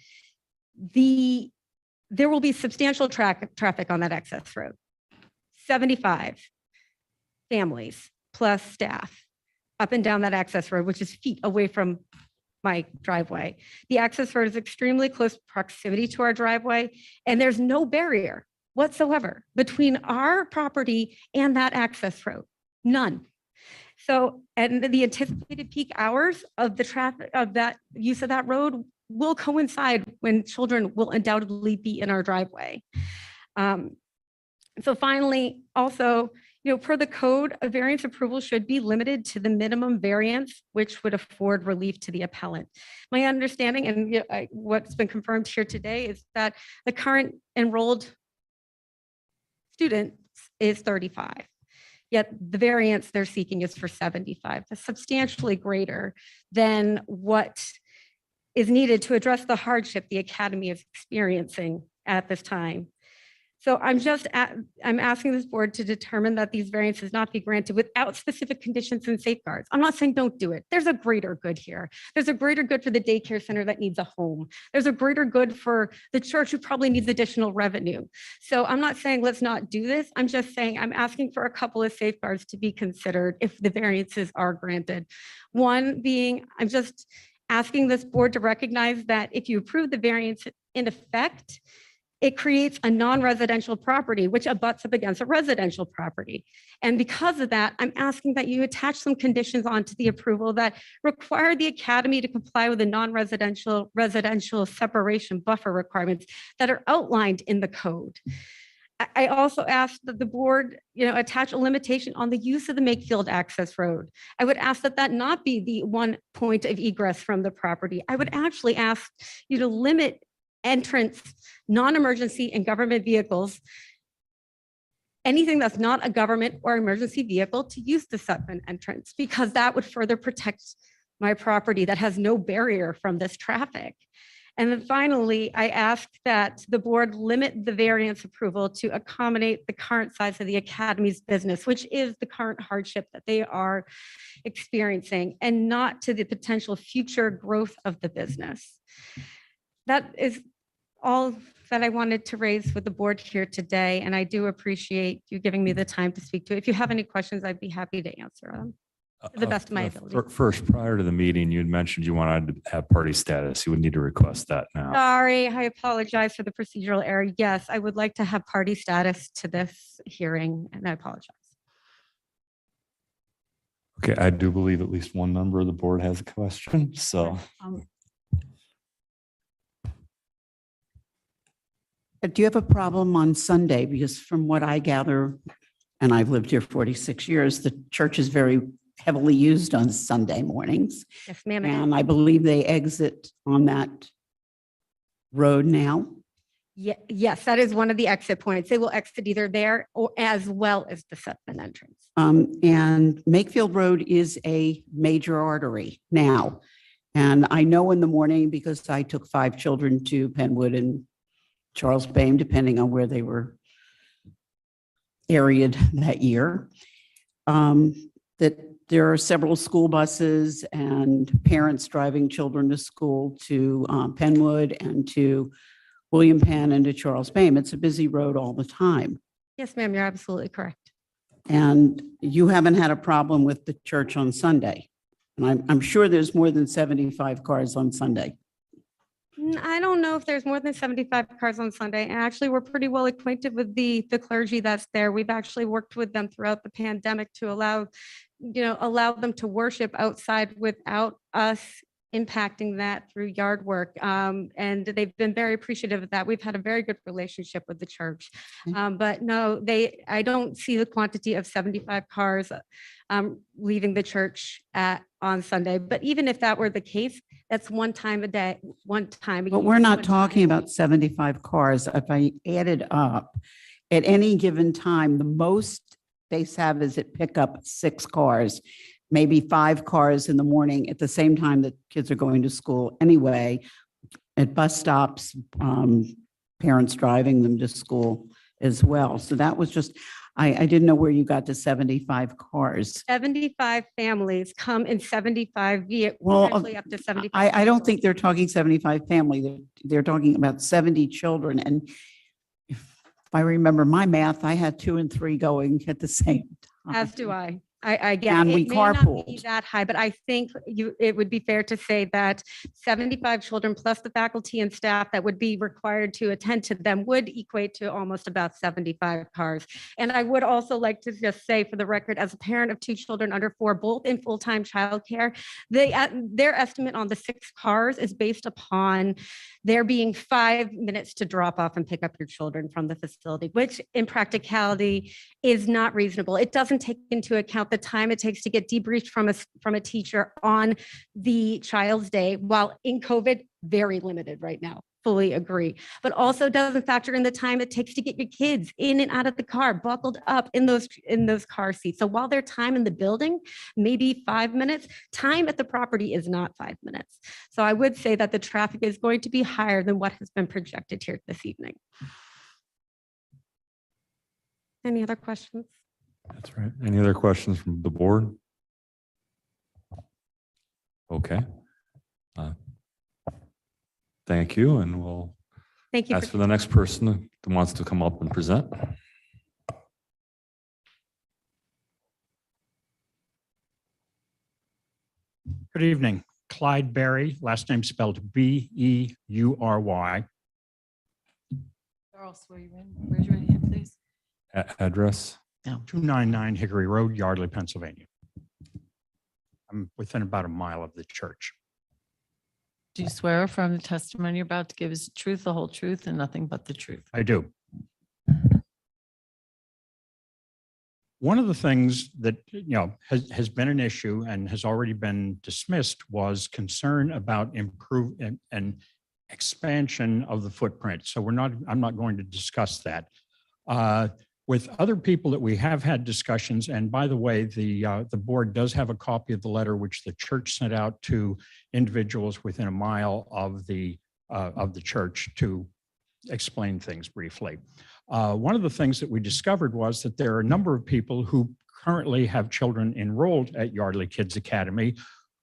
there will be substantial traffic on that access road. 75 families plus staff up and down that access road, which is feet away from my driveway. The access road is extremely close proximity to our driveway, and there's no barrier whatsoever between our property and that access road. None. So, and the anticipated peak hours of the traffic of that use of that road will coincide when children will undoubtedly be in our driveway. So finally, also, per the code, a variance approval should be limited to the minimum variance, which would afford relief to the appellant. My understanding, and what's been confirmed here today, is that the current enrolled student is 35. Yet the variance they're seeking is for 75. That's substantially greater than what is needed to address the hardship the academy is experiencing at this time. So I'm asking this board to determine that these variances not be granted without specific conditions and safeguards. I'm not saying don't do it. There's a greater good here. There's a greater good for the daycare center that needs a home. There's a greater good for the church who probably needs additional revenue. So I'm not saying let's not do this. I'm just saying I'm asking for a couple of safeguards to be considered if the variances are granted. One being, I'm just asking this board to recognize that if you approve the variance in effect, it creates a non-residential property, which abuts up against a residential property. And because of that, I'm asking that you attach some conditions onto the approval that require the academy to comply with the non-residential residential separation buffer requirements that are outlined in the code. I also asked that the board, attach a limitation on the use of the Makefield access road. I would ask that that not be the one point of egress from the property. I would actually ask you to limit entrance, non-emergency and government vehicles, anything that's not a government or emergency vehicle, to use the Sutphen entrance, because that would further protect my property that has no barrier from this traffic. And then finally, I asked that the board limit the variance approval to accommodate the current size of the academy's business, which is the current hardship that they are experiencing, and not to the potential future growth of the business. That is all that I wanted to raise with the board here today, and I do appreciate you giving me the time to speak to it. If you have any questions, I'd be happy to answer them to the best of my ability. First, prior to the meeting, you had mentioned you wanted to have party status. You would need to request that now. Sorry, I apologize for the procedural error. Yes, I would like to have party status to this hearing, and I apologize. Okay, I do believe at least one member of the board has a question, so. Do you have a problem on Sunday? Because from what I gather, and I've lived here 46 years, the church is very heavily used on Sunday mornings. Yes, ma'am. And I believe they exit on that road now. Yes, that is one of the exit points. They will exit either there or as well as the Sutphen entrance. And Makefield Road is a major artery now. And I know in the morning, because I took 5 children to Penwood and Charles Bame, depending on where they were areaed that year, that there are several school buses and parents driving children to school to Penwood and to William Penn and to Charles Bame. It's a busy road all the time. Yes, ma'am, you're absolutely correct. And you haven't had a problem with the church on Sunday. And I'm sure there's more than 75 cars on Sunday. I don't know if there's more than 75 cars on Sunday. And actually, we're pretty well acquainted with the clergy that's there. We've actually worked with them throughout the pandemic to allow them to worship outside without us impacting that through yard work. And they've been very appreciative of that. We've had a very good relationship with the church. But no, I don't see the quantity of 75 cars leaving the church on Sunday. But even if that were the case, that's one time a day, one time. a But year, we're not one time talking a about week. 75 cars. If I added up, at any given time, the most they have is at pickup 6 cars, maybe 5 cars in the morning at the same time that kids are going to school anyway, at bus stops, parents driving them to school as well. So that was just, I didn't know where you got to 75 cars. 75 families come in 75 vehicles, Well, actually up to 75. I don't vehicles. think they're talking 75 family. They're talking about 70 children. And if I remember my math, I had 2 and 3 going at the same time. As do I. I get And it. we It may not be carpooled. that high, but I think it would be fair to say that 75 children plus the faculty and staff that would be required to attend to them would equate to almost about 75 cars. And I would also like to just say for the record, as a parent of 2 children under 4, both in full-time childcare, their estimate on the 6 cars is based upon there being 5 minutes to drop off and pick up your children from the facility, which in practicality is not reasonable. It doesn't take into account the time it takes to get debriefed from a teacher on the child's day, while in COVID, very limited right now. Fully agree. But also doesn't factor in the time it takes to get your kids in and out of the car, buckled up in those car seats. So while their time in the building may be 5 minutes, time at the property is not 5 minutes. So I would say that the traffic is going to be higher than what has been projected here this evening. Any other questions? That's right. Any other questions from the board? Okay. Thank you, and we'll Thank you. ask for the next person that wants to come up and present. Good evening. Clyde Berry, last name spelled B-E-U-R-Y. Charles, swear you in. Raise your right hand, please. Address? 299 Hickory Road, Yardley, Pennsylvania. I'm within about a mile of the church. Do you swear from the testimony you're about to give is the truth, the whole truth, and nothing but the truth? I do. One of the things that, has been an issue and has already been dismissed was concern about and expansion of the footprint. So I'm not going to discuss that. With other people that we have had discussions, and by the way, the board does have a copy of the letter which the church sent out to individuals within a mile of the church to explain things briefly. One of the things that we discovered was that there are a number of people who currently have children enrolled at Yardley Kids Academy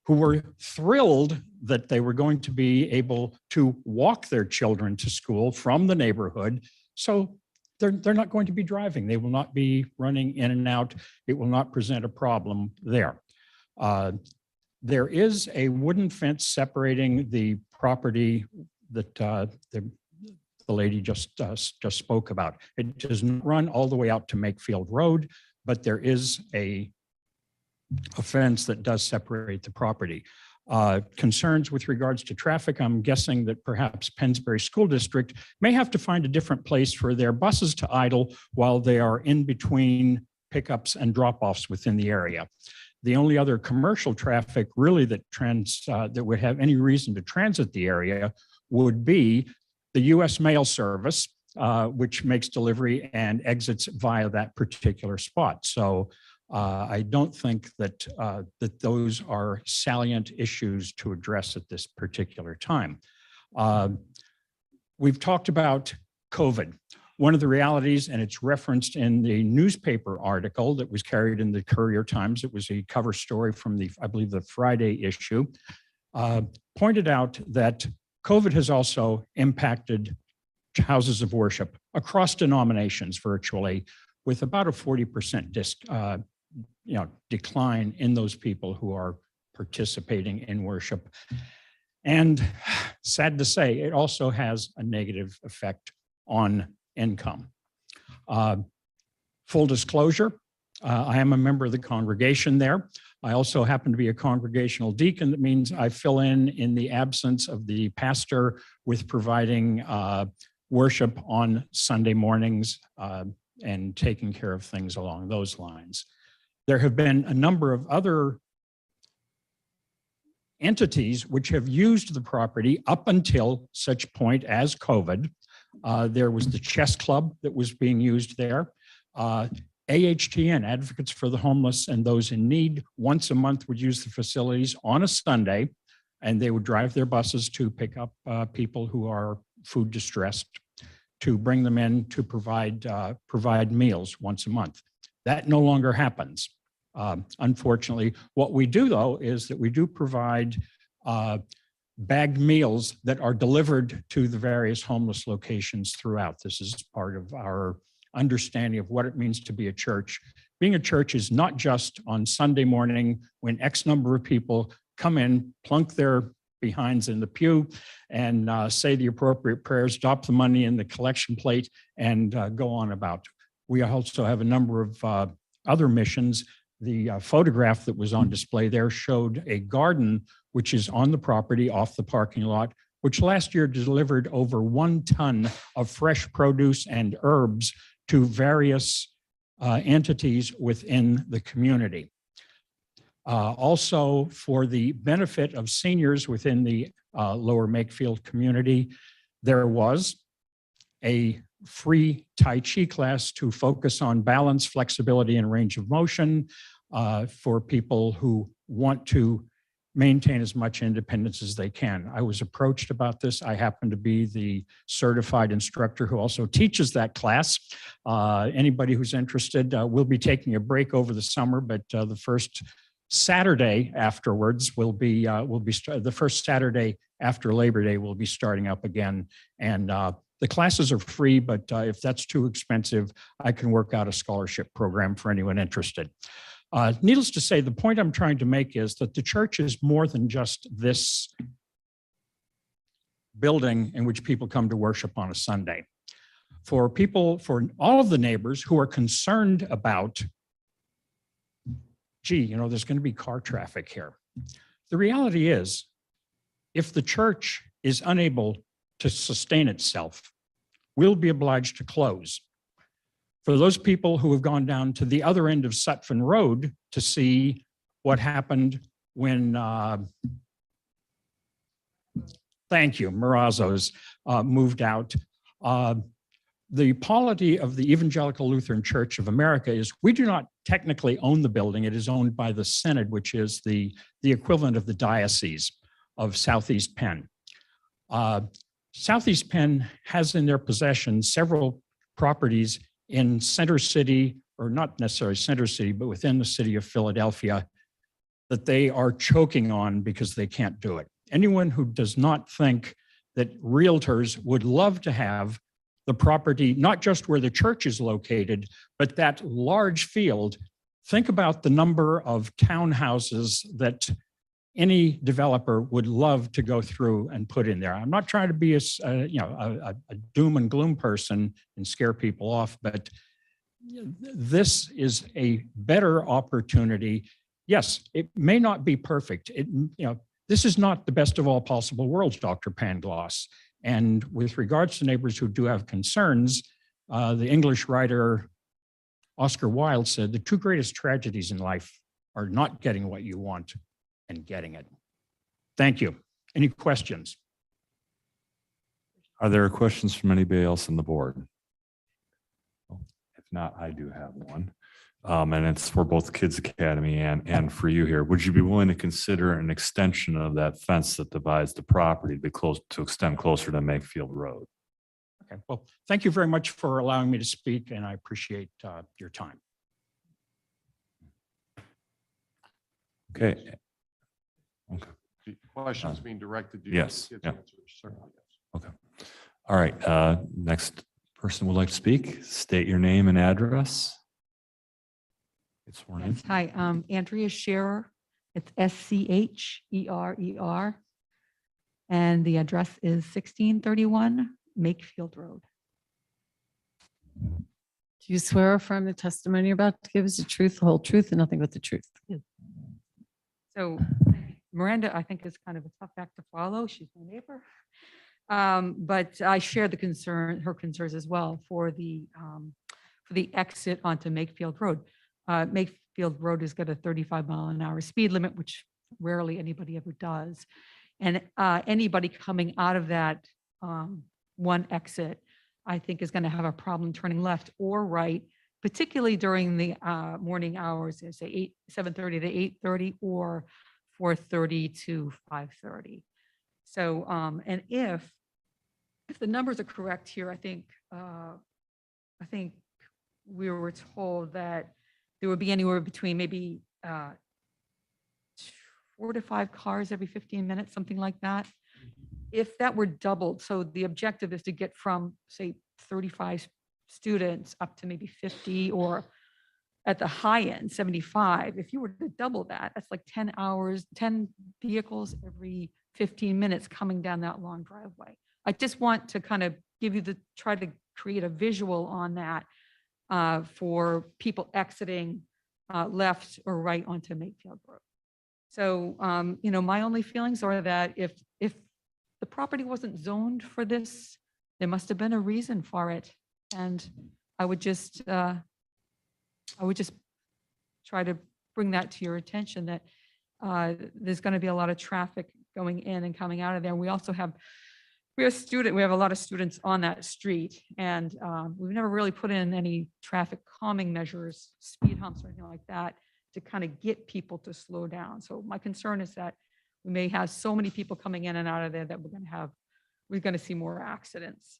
who were thrilled that they were going to be able to walk their children to school from the neighborhood. So they're not going to be driving. They will not be running in and out. It will not present a problem there. There is a wooden fence separating the property that the lady just spoke about. It does not run all the way out to Makefield Road, but there is a fence that does separate the property. Concerns with regards to traffic, I'm guessing that perhaps Pennsbury School District may have to find a different place for their buses to idle while they are in between pickups and drop-offs within the area. The only other commercial traffic really that would have any reason to transit the area would be the US Mail Service, which makes delivery and exits via that particular spot. So I don't think that those are salient issues to address at this particular time. We've talked about COVID. One of the realities, and it's referenced in the newspaper article that was carried in the Courier Times, it was a cover story from I believe the Friday issue, pointed out that COVID has also impacted houses of worship across denominations virtually, with about a 40% decline in those people who are participating in worship. And sad to say, it also has a negative effect on income. Full disclosure, I am a member of the congregation there. I also happen to be a congregational deacon. That means I fill in the absence of the pastor with providing worship on Sunday mornings and taking care of things along those lines. There have been a number of other entities which have used the property up until such point as COVID. There was the chess club that was being used there. AHTN, Advocates for the Homeless and Those in Need, once a month would use the facilities on a Sunday, and they would drive their buses to pick up people who are food distressed, to bring them in to provide meals once a month. That no longer happens. Unfortunately, what we do though is that we do provide bagged meals that are delivered to the various homeless locations throughout. This is part of our understanding of what it means to be a church. Being a church is not just on Sunday morning when X number of people come in, plunk their behinds in the pew and say the appropriate prayers, drop the money in the collection plate and go on about. We also have a number of other missions. The photograph that was on display there showed a garden which is on the property off the parking lot, which last year delivered over 1 ton of fresh produce and herbs to various entities within the community. Also, for the benefit of seniors within the Lower Makefield community, there was a free Tai Chi class to focus on balance, flexibility, and range of motion for people who want to maintain as much independence as they can. I was approached about this. I happen to be the certified instructor who also teaches that class. Anybody who's interested, we'll be taking a break over the summer, but the first Saturday afterwards will be the first Saturday after Labor Day will be starting up again. And the classes are free, but if that's too expensive, I can work out a scholarship program for anyone interested. Needless to say, the point I'm trying to make is that the church is more than just this building in which people come to worship on a Sunday. For all of the neighbors who are concerned about, gee, there's going to be car traffic here. The reality is, if the church is unable to sustain itself, we'll be obliged to close. For those people who have gone down to the other end of Sutphen Road to see what happened when, thank you, Marazzo's moved out. The polity of the Evangelical Lutheran Church of America is we do not technically own the building. It is owned by the Synod, which is the equivalent of the Diocese of Southeast Penn. Southeast Penn has in their possession several properties in Center City, or not necessarily Center City, but within the city of Philadelphia that they are choking on because they can't do it. Anyone who does not think that realtors would love to have the property, not just where the church is located, but that large field, think about the number of townhouses that any developer would love to go through and put in there. I'm not trying to be a doom and gloom person and scare people off, but this is a better opportunity. Yes, it may not be perfect. This is not the best of all possible worlds, Dr. Pangloss. And with regards to neighbors who do have concerns, the English writer Oscar Wilde said, the 2 greatest tragedies in life are not getting what you want and getting it. Thank you. Any questions? Are there questions from anybody else on the board? If not, I do have one. And it's for both Kids Academy and for you here. Would you be willing to consider an extension of that fence that divides the property to extend closer to Makefield Road? Okay, well, thank you very much for allowing me to speak, and I appreciate your time. Okay. The question's being directed to you. Yes, Kids yeah. answer, certainly, yes. Okay. All right. Next person would like to speak. State your name and address. Get sworn in. Yes, hi, Andrea Scherer. It's SCHERER. And the address is 1631 Makefield Road. Do you swear or affirm the testimony you're about to give is the truth, the whole truth, and nothing but the truth? So Miranda, I think, is kind of a tough act to follow. She's my neighbor. But I share her concerns as well for the exit onto Makefield Road. Makefield Road has got a 35-mile-an-hour speed limit, which rarely anybody ever does. And anybody coming out of that one exit, I think, is going to have a problem turning left or right, particularly during the morning hours, say 7:30 to 8:30 or 4:30 to 5:30. So, and if the numbers are correct here, I think we were told that there would be anywhere between maybe 4 to 5 cars every 15 minutes, something like that. If that were doubled, so the objective is to get from, say, 35 students up to maybe 50, or at the high end, 75. If you were to double that, that's like 10 hours, 10 vehicles every 15 minutes coming down that long driveway. I just want to kind of try to create a visual on that for people exiting left or right onto Makefield Road. So, my only feelings are that if the property wasn't zoned for this, there must have been a reason for it. And I would just try to bring that to your attention, that there's going to be a lot of traffic going in and coming out of there. We also have we have a lot of students on that street, and we've never really put in any traffic calming measures, speed humps or anything like that, to kind of get people to slow down. So my concern is that we may have so many people coming in and out of there that we're going to see more accidents.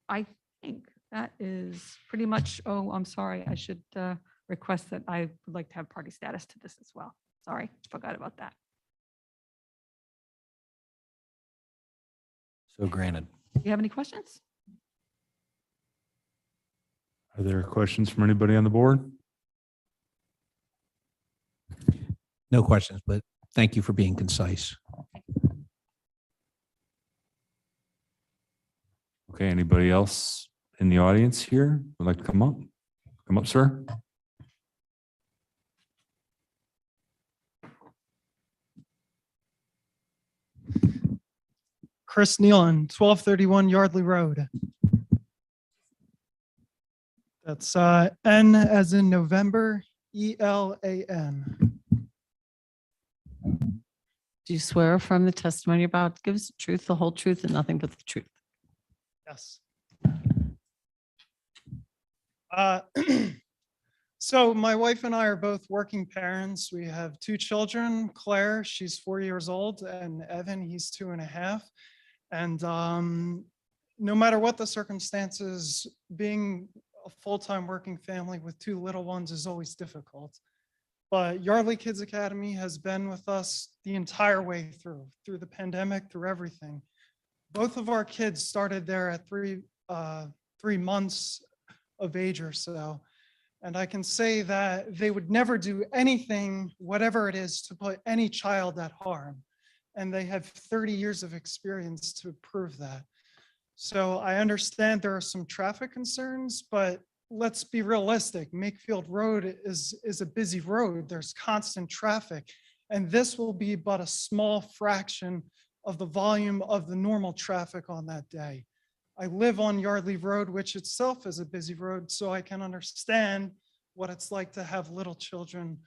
I think that is pretty much, oh, I'm sorry, I should request that I would like to have party status to this as well. Sorry, forgot about that. So granted. Do you have any questions? Are there questions from anybody on the board? No questions, but thank you for being concise. Okay, anybody else in the audience here would like to come up? Come up, sir. Chris Nealon, 1231 Yardley Road. That's N as in November, ELAN. Do you swear from the testimony you're about to give us the truth, the whole truth, and nothing but the truth? Yes. So my wife and I are both working parents. We have 2 children, Claire, she's 4 years old, and Evan, he's 2.5. And no matter what the circumstances, being a full-time working family with 2 little ones is always difficult. But Yardley Kids Academy has been with us the entire way through the pandemic, through everything. Both of our kids started there at 3 months of age or so. And I can say that they would never do anything, whatever it is, to put any child at harm. And they have 30 years of experience to prove that. So I understand there are some traffic concerns, but let's be realistic. Makefield Road is a busy road. There's constant traffic. And this will be but a small fraction of the volume of the normal traffic on that day. I live on Yardley Road, which itself is a busy road, so I can understand what it's like to have little children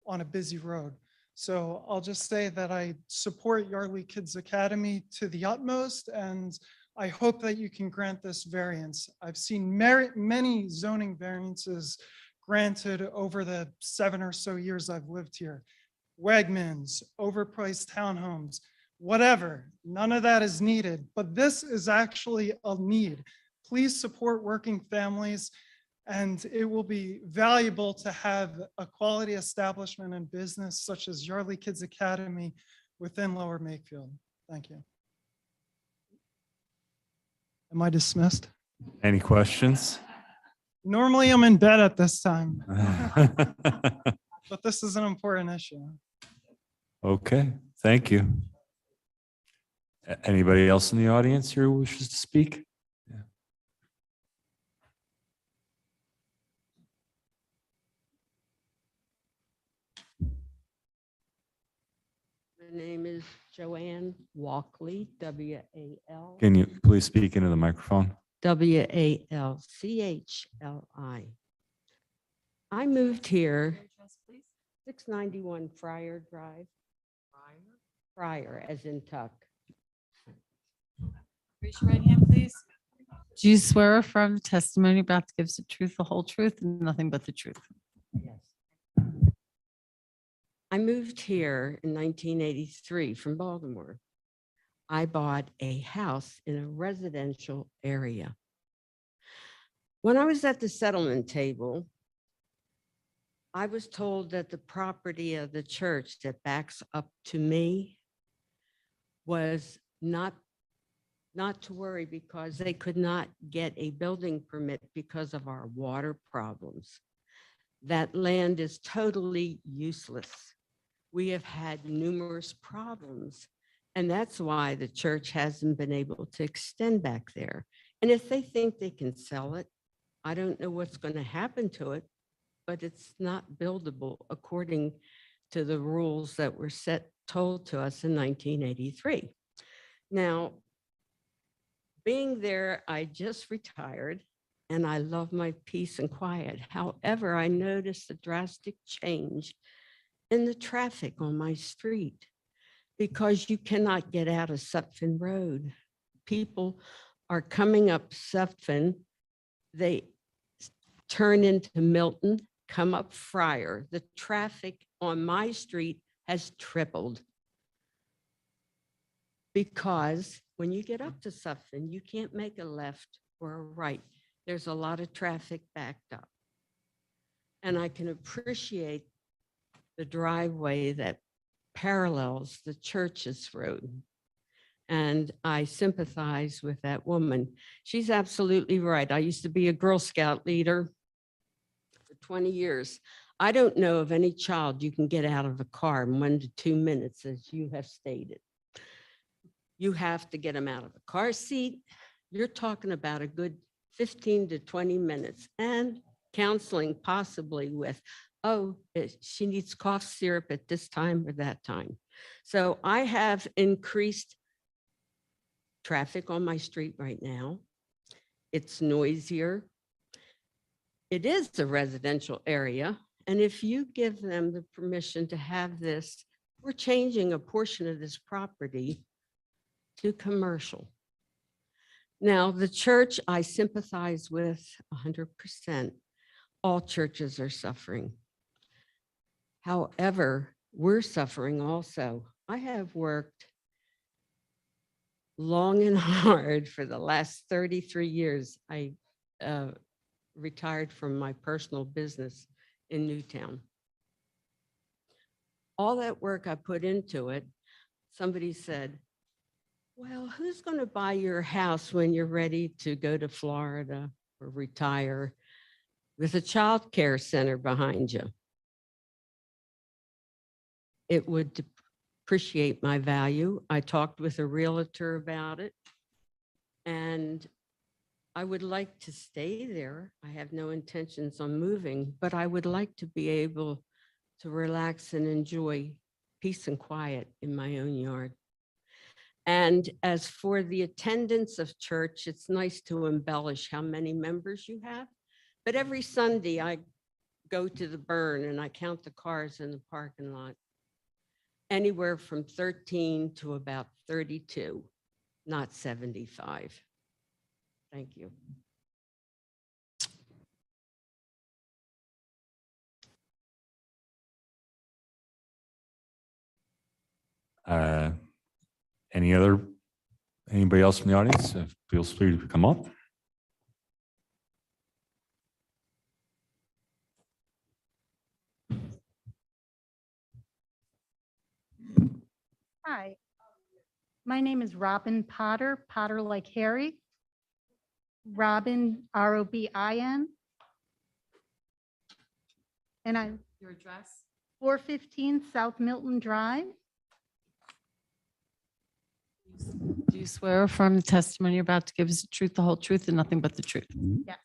on a busy road. So I'll just say that I support Yardley Kids Academy to the utmost, and I hope that you can grant this variance. I've seen many zoning variances granted over the 7 or so years I've lived here. Wegmans, overpriced townhomes, whatever, none of that is needed, but this is actually a need. Please support working families, and it will be valuable to have a quality establishment and business such as Yardley Kids Academy within Lower Makefield. Thank you. Am I dismissed? Any questions? Normally I'm in bed at this time, but this is an important issue. Okay, thank you. Anybody else in the audience here who wishes to speak? Yeah. name is Joanne Walkley, W-A-L. Can you please speak into the microphone? W-A-L-C-H-L-I. I moved here, 691 Friar Drive. Friar, as in Tuck. Raise your right hand, please. Do you swear or affirm the testimony about to give is the truth, the whole truth, and nothing but the truth? Yes. I moved here in 1983 from Baltimore. I bought a house in a residential area. When I was at the settlement table, I was told that the property of the church that backs up to me was not to worry because they could not get a building permit because of our water problems. That land is totally useless. We have had numerous problems, and that's why the church hasn't been able to extend back there. And if they think they can sell it, I don't know what's going to happen to it, but it's not buildable according to the rules that were told to us in 1983. Now, being there, I just retired and I love my peace and quiet. However, I noticed a drastic change in the traffic on my street because you cannot get out of Sutphin Road. People are coming up Sutphin, they turn into Milton, come up Friar. The traffic on my street has tripled because when you get up to Sutphin, you can't make a left or a right. There's a lot of traffic backed up. And I can appreciate the driveway that parallels the church's road. And I sympathize with that woman. She's absolutely right. I used to be a Girl Scout leader for 20 years. I don't know of any child you can get out of a car in 1 to 2 minutes, as you have stated. You have to get them out of the car seat. You're talking about a good 15 to 20 minutes and counseling possibly with, oh, she needs cough syrup at this time or that time. So I have increased traffic on my street right now. It's noisier. It is a residential area. And if you give them the permission to have this, we're changing a portion of this property to commercial. Now, the church I sympathize with 100%. All churches are suffering. However, we're suffering also. I have worked long and hard for the last 33 years. I retired from my personal business in Newtown. All that work I put into it, somebody said, well, who's going to buy your house when you're ready to go to Florida or retire with a child care center behind you? It would depreciate my value. I talked with a realtor about it, and I would like to stay there. I have no intentions on moving, but I would like to be able to relax and enjoy peace and quiet in my own yard. And as for the attendance of church, it's nice to embellish how many members you have. But every Sunday I go to the burn and I count the cars in the parking lot. Anywhere from 13 to about 32, not 75. Thank you. Anybody else from the audience? Feel free to come up. Hi, my name is Robin Potter, Potter like Harry. Robin, R-O-B-I-N. And I, Your address? 415 South Milton Drive. Do you swear or affirm the testimony you're about to give is the truth, the whole truth, and nothing but the truth? Yes.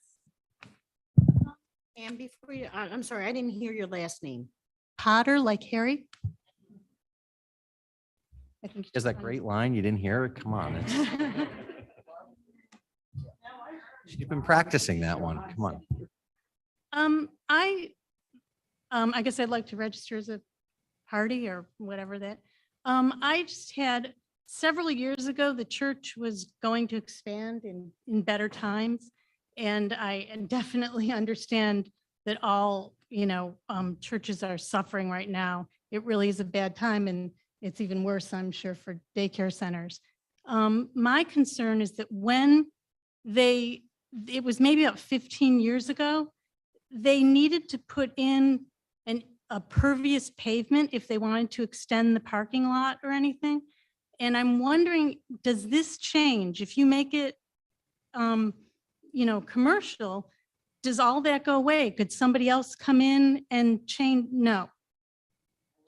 And before you, I'm sorry, I didn't hear your last name. Potter like Harry. I think Is that great line? You didn't hear it? Come on. She's been practicing that one. Come on. I guess I'd like to register as a party or whatever that. I just had several years ago, the church was going to expand in better times. And I definitely understand that all, churches are suffering right now. It really is a bad time, and it's even worse, I'm sure, for daycare centers. My concern is that when it was maybe about 15 years ago, they needed to put in a pervious pavement if they wanted to extend the parking lot or anything. And I'm wondering, does this change? If you make it, commercial, does all that go away? Could somebody else come in and change? No.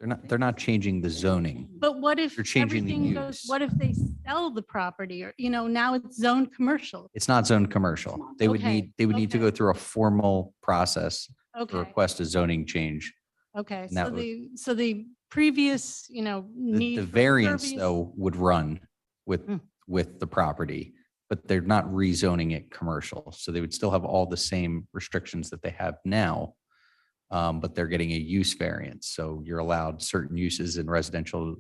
They're not changing the zoning. But what if They're changing the everything goes, use. what if they sell the property or, now it's zoned commercial? It's not zoned commercial. They would Okay, need to go through a formal process to Okay, request a zoning change. okay. and that So would- the previous, The need. the for variance impervious- though would run with the property, but they're not rezoning it commercial. So they would still have all the same restrictions that they have now. But they're getting a use variance. So you're allowed certain uses in residential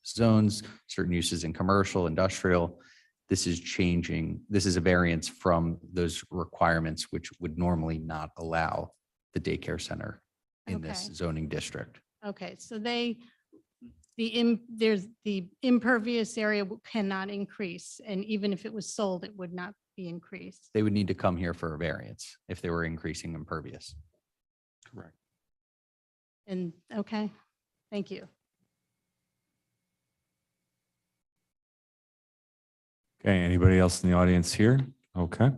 zones, certain uses in commercial, industrial. This is changing. This is a variance from those requirements, which would normally not allow the daycare center in this Okay. zoning district. Okay, so there's the impervious area cannot increase, and even if it was sold, it would not be increased. They would need to come here for a variance if they were increasing impervious. Correct. And, okay, thank you. Okay, anybody else in the audience here? Okay.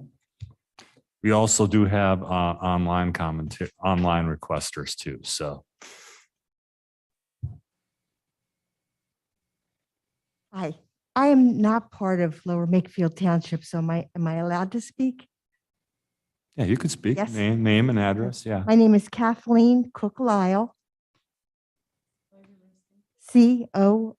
We also do have online requesters too, so. Hi, I am not part of Lower Makefield Township, so am I allowed to speak? Yeah, you could speak, Yes. name and address, yeah. My name is Kathleen Cook-Lyle. COOK-LYLE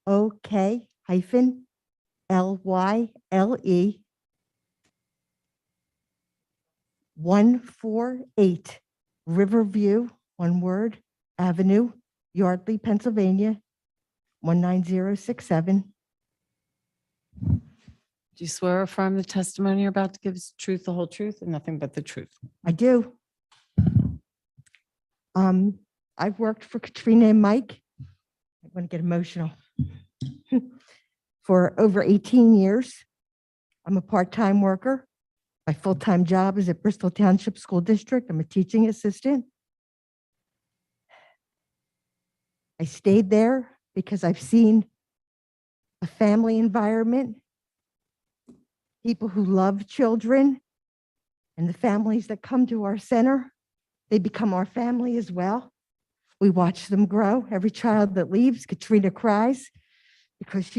148 Riverview, one word, Avenue, Yardley, Pennsylvania, 19067. Do you swear or affirm the testimony you're about to give is the truth, the whole truth, and nothing but the truth? I do. I've worked for Katrina and Mike. I want to get emotional. For over 18 years. I'm a part-time worker. My full-time job is at Bristol Township School District. I'm a teaching assistant. I stayed there because I've seen a family environment, people who love children, and the families that come to our center, they become our family as well. We watch them grow. Every child that leaves, Katrina cries because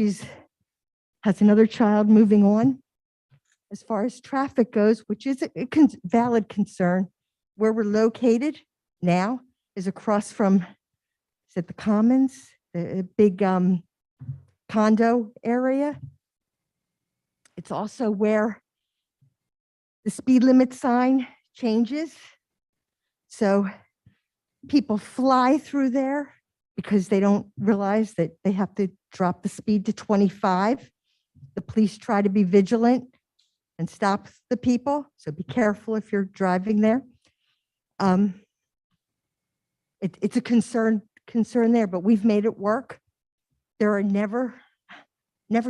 has another child moving on. As far as traffic goes, which is a valid concern, where we're located now is across from, is it the Commons, the big condo area. It's also where the speed limit sign changes. So people fly through there because they don't realize that they have to drop the speed to 25. The police try to be vigilant and stop the people. So be careful if you're driving there. It's a concern there, but we've made it work. There are never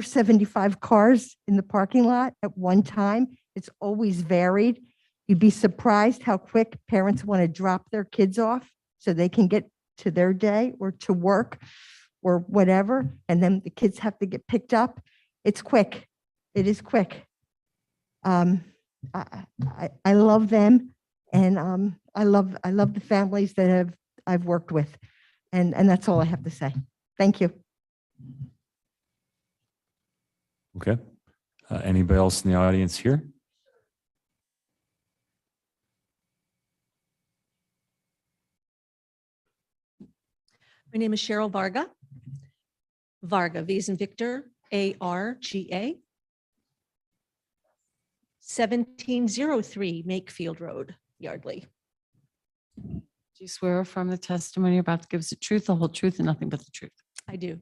75 cars in the parking lot at one time. It's always varied. You'd be surprised how quick parents want to drop their kids off so they can get to their day or to work or whatever. And then the kids have to get picked up. It's quick. It is quick. I love them, and I love the families that I've worked with, and that's all I have to say. Thank you. Okay. Anybody else in the audience here? My name is Cheryl Varga. Varga, V as in Victor, ARGA. 1703 Makefield Road, Yardley. Do you swear or affirm the testimony you're about to give is the truth, the whole truth, and nothing but the truth? I do.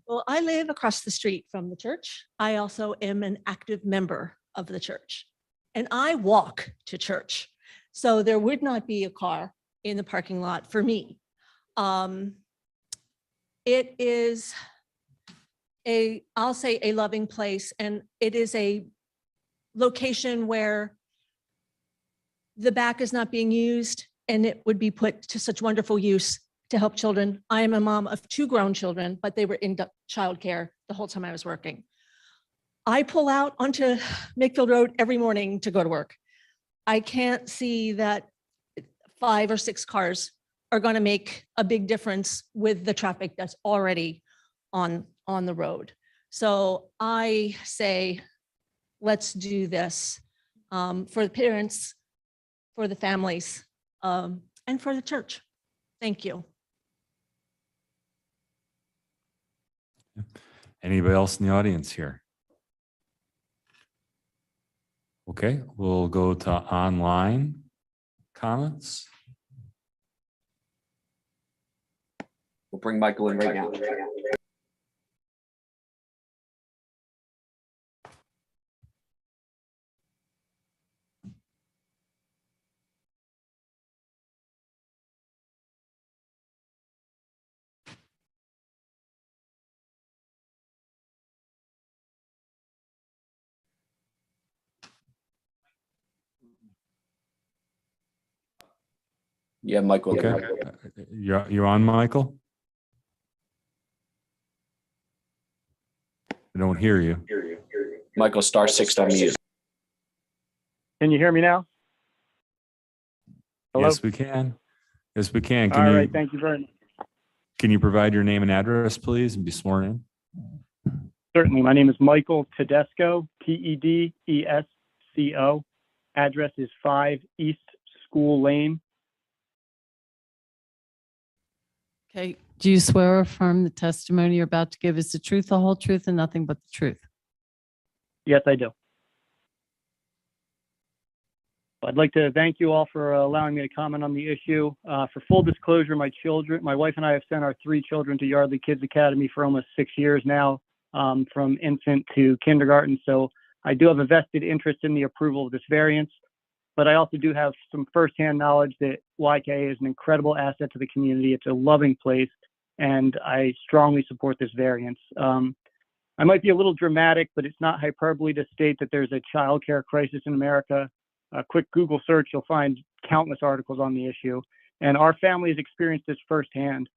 Well, I live across the street from the church. I also am an active member of the church, and I walk to church. So there would not be a car in the parking lot for me. It is I'll say a loving place, and it is a location where the back is not being used, and it would be put to such wonderful use to help children. I am a mom of 2 grown children, but they were in childcare the whole time I was working. I pull out onto Makefield Road every morning to go to work. I can't see that 5 or 6 cars are going to make a big difference with the traffic that's already on the road. So I say, let's do this for the parents, for the families, and for the church. Thank you. Anybody else in the audience here? Okay, we'll go to online comments. We'll bring Michael in right now. Yeah, Michael. Okay, you're on, Michael? I don't hear you. Michael, *6 to unmute. Can you hear me now? Hello? Yes, we can. Yes, we can. All right, thank you very much. Can you provide your name and address, please, and be sworn in? Certainly. My name is Michael Tedesco, Tedesco. Address is 5 East School Lane. Okay, do you swear or affirm the testimony you're about to give is the truth, the whole truth, and nothing but the truth? Yes, I do. I'd like to thank you all for allowing me to comment on the issue. For full disclosure, my wife and I have sent our 3 children to Yardley Kids Academy for almost 6 years now, from infant to kindergarten. So I do have a vested interest in the approval of this variance, but I also do have some firsthand knowledge that YKA is an incredible asset to the community. It's a loving place, and I strongly support this variance. I might be a little dramatic, but it's not hyperbole to state that there's a childcare crisis in America. A quick Google search, you'll find countless articles on the issue. And our family has experienced this firsthand.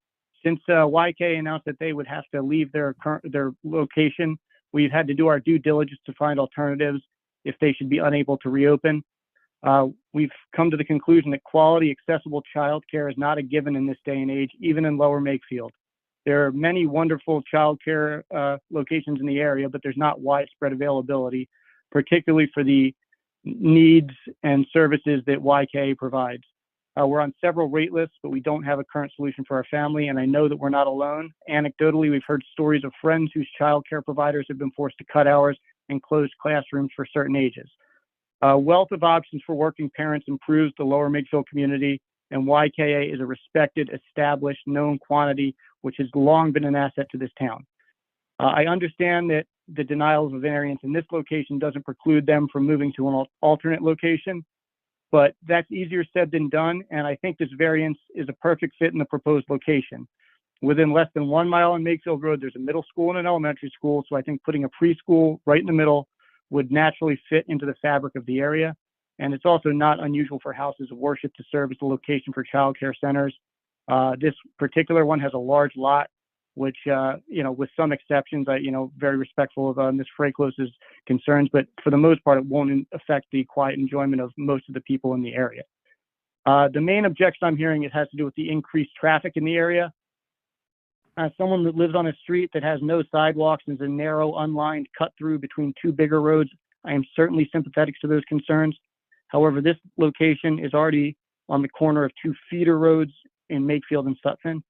Since YK announced that they would have to leave their location, we've had to do our due diligence to find alternatives if they should be unable to reopen. We've come to the conclusion that quality, accessible childcare is not a given in this day and age, even in Lower Makefield. There are many wonderful childcare locations in the area, but there's not widespread availability, particularly for the needs and services that YK provides. We're on several wait lists, but we don't have a current solution for our family, and I know that we're not alone. Anecdotally, we've heard stories of friends whose childcare providers have been forced to cut hours and close classrooms for certain ages. Wealth of options for working parents improves the Lower Makefield community, and YKA is a respected, established, known quantity, which has long been an asset to this town. I understand that the denial of a variance in this location doesn't preclude them from moving to an alternate location, but that's easier said than done, and I think this variance is a perfect fit in the proposed location. Within less than 1 mile on Makefield Road, there's a middle school and an elementary school, so I think putting a preschool right in the middle would naturally fit into the fabric of the area. And it's also not unusual for houses of worship to serve as a location for childcare centers. This particular one has a large lot, which, with some exceptions, very respectful of Ms. Fraklos's concerns, but for the most part, it won't affect the quiet enjoyment of most of the people in the area. The main objection I'm hearing, it has to do with the increased traffic in the area. As someone that lives on a street that has no sidewalks and is a narrow, unlined cut through between 2 bigger roads, I am certainly sympathetic to those concerns. However, this location is already on the corner of 2 feeder roads in Makefield and Sutphin.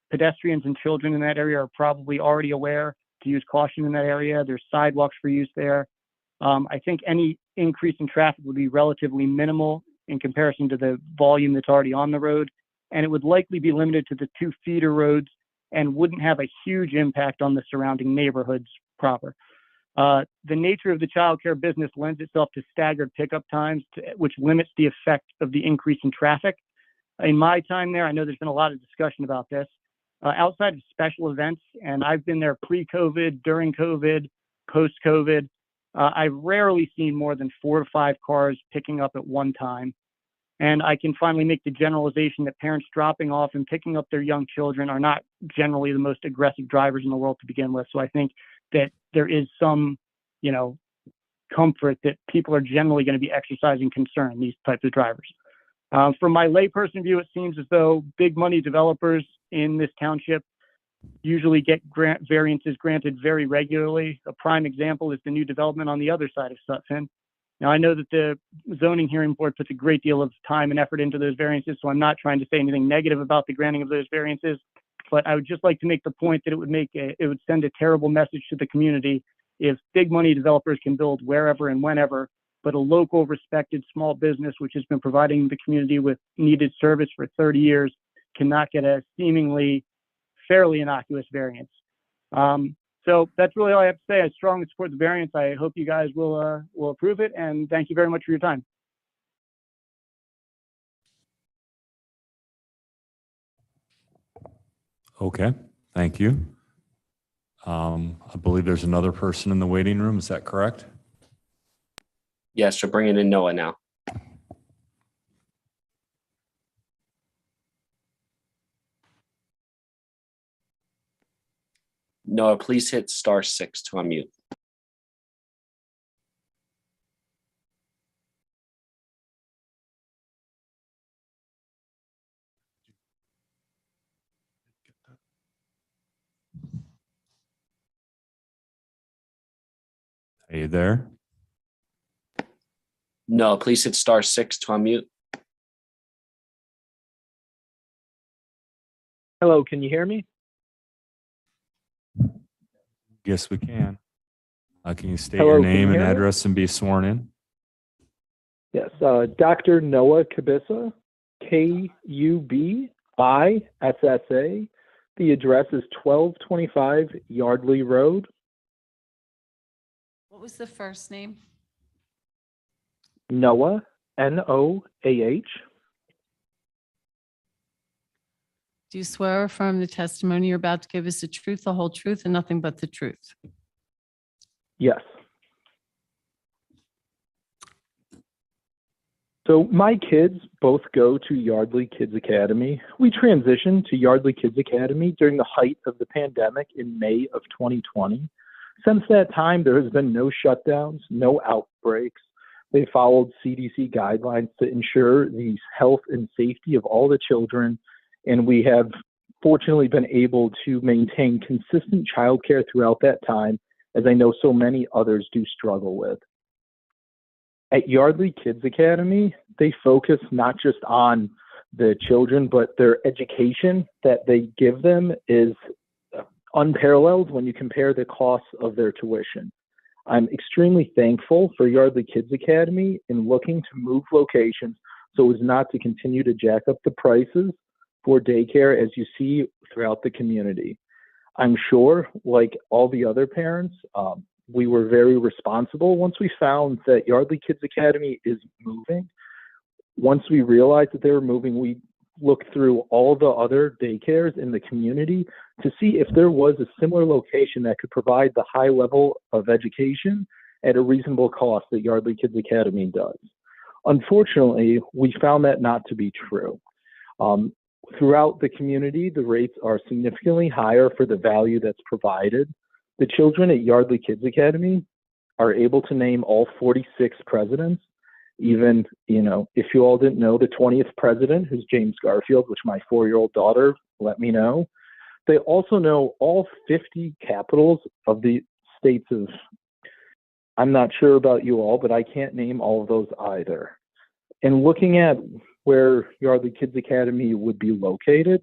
pedestrians and children in that area are probably already aware to use caution in that area. There's sidewalks for use there. I think any increase in traffic would be relatively minimal in comparison to the volume that's already on the road. And it would likely be limited to the 2 feeder roads and wouldn't have a huge impact on the surrounding neighborhoods proper. The nature of the childcare business lends itself to staggered pickup times, which limits the effect of the increase in traffic. In my time there, I know there's been a lot of discussion about this. Outside of special events, and I've been there pre-COVID, during COVID, post-COVID, I've rarely seen more than 4 to 5 cars picking up at one time. And I can finally make the generalization that parents dropping off and picking up their young children are not generally the most aggressive drivers in the world to begin with. So I think that there is some, comfort that people are generally going to be exercising concern, these types of drivers. From my layperson view, it seems as though big money developers in this township usually get variances granted very regularly. A prime example is the new development on the other side of Sutphin. Now, I know that the zoning hearing board puts a great deal of time and effort into those variances, so I'm not trying to say anything negative about the granting of those variances, but I would just like to make the point that it would send a terrible message to the community if big money developers can build wherever and whenever, but a local respected small business, which has been providing the community with needed service for 30 years, cannot get a seemingly fairly innocuous variance. So that's really all I have to say. I strongly support the variance. I hope you guys will approve it, and thank you very much for your time. Okay, thank you. I believe there's another person in the waiting room. Is that correct? Yes, we're bringing in Noah now. Noah, please hit *6 to unmute. Are you there? No, please hit *6 to unmute. Hello, can you hear me? Yes, we can. Can you state Hello, your can you name and hear me? address and be sworn in? Yes, Dr. Noah Kubissa, Kubissa. The address is 1225 Yardley Road. What was the first name? Noah, Noah. Do you swear or affirm the testimony you're about to give is the truth, the whole truth, and nothing but the truth? Yes. So my kids both go to Yardley Kids Academy. We transitioned to Yardley Kids Academy during the height of the pandemic in May of 2020. Since that time, there has been no shutdowns, no outbreaks. They followed CDC guidelines to ensure the health and safety of all the children, and we have fortunately been able to maintain consistent childcare throughout that time, as I know so many others do struggle with. At Yardley Kids Academy, they focus not just on the children, but their education that they give them is unparalleled when you compare the costs of their tuition. I'm extremely thankful for Yardley Kids Academy in looking to move locations so as not to continue to jack up the prices for daycare as you see throughout the community. I'm sure, like all the other parents, we were very responsible once we found that Yardley Kids Academy is moving. Once we realized that they were moving, we looked through all the other daycares in the community to see if there was a similar location that could provide the high level of education at a reasonable cost that Yardley Kids Academy does. Unfortunately, we found that not to be true. Throughout the community, the rates are significantly higher for the value that's provided. The children at Yardley Kids Academy are able to name all 46 presidents. Even, if you all didn't know, the 20th president, who's James Garfield, which my 4-year-old daughter let me know. They also know all 50 capitals of the states of, I'm not sure about you all, but I can't name all of those either. And looking at where Yardley Kids Academy would be located,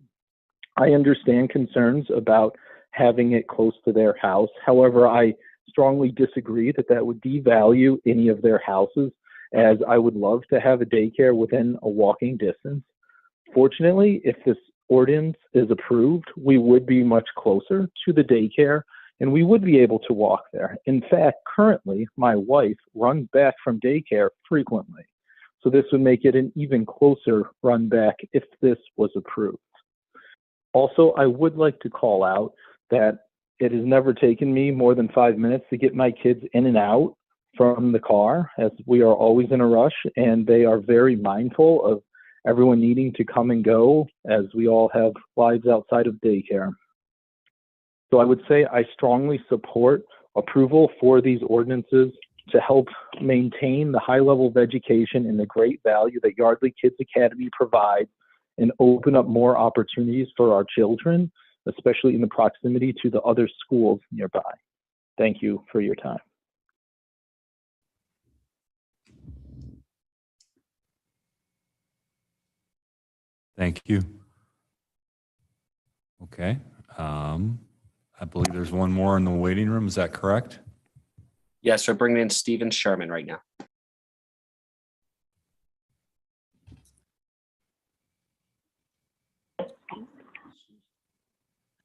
I understand concerns about having it close to their house. However, I strongly disagree that that would devalue any of their houses, as I would love to have a daycare within a walking distance. Fortunately, if this ordinance is approved, we would be much closer to the daycare and we would be able to walk there. In fact, currently, my wife runs back from daycare frequently. So this would make it an even closer run back if this was approved. Also, I would like to call out that it has never taken me more than 5 minutes to get my kids in and out from the car, as we are always in a rush, and they are very mindful of everyone needing to come and go, as we all have lives outside of daycare. So I would say I strongly support approval for these ordinances to help maintain the high level of education and the great value that Yardley Kids Academy provides, and open up more opportunities for our children, especially in the proximity to the other schools nearby. Thank you for your time. Thank you. Okay. I believe there's one more in the waiting room. Is that correct? Yes, we're bringing in Stephen Sherman right now. I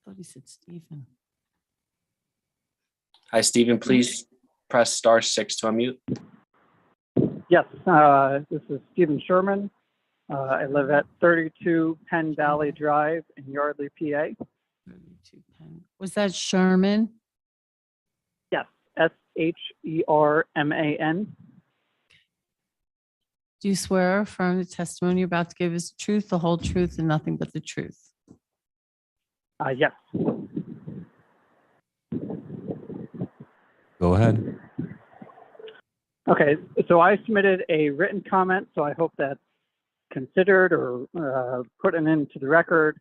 thought he said Stephen. Hi, Stephen. Please press *6 to unmute. Yes, this is Stephen Sherman. I live at 32 Penn Valley Drive in Yardley, PA. Was that Sherman? Yes, SHERMAN. Do you swear or affirm the testimony you're about to give is the truth, the whole truth, and nothing but the truth? Yes. Go ahead. Okay, so I submitted a written comment, so I hope that's considered or put into the record.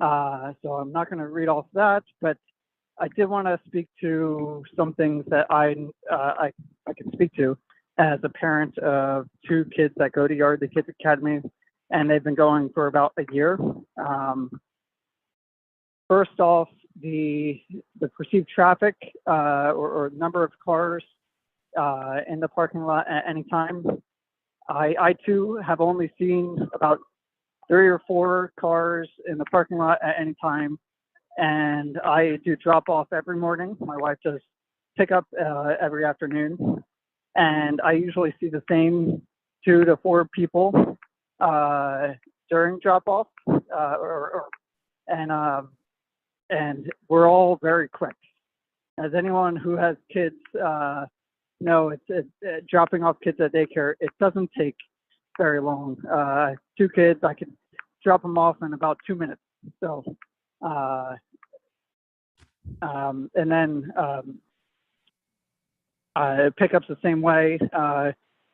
So I'm not going to read off that, but I did want to speak to some things that I can speak to as a parent of two kids that go to Yardley Kids Academy, and they've been going for about a year. First off, the perceived traffic or number of cars in the parking lot at any time. I too have only seen about 3 or 4 cars in the parking lot at any time, and I do drop off every morning. My wife does pick up every afternoon, and I usually see the same 2 to 4 people during drop off, and we're all very quick. As anyone who has kids know, it's dropping off kids at daycare. It doesn't take very long. 2 kids, I could drop them off in about 2 minutes. So, and then pickups the same way.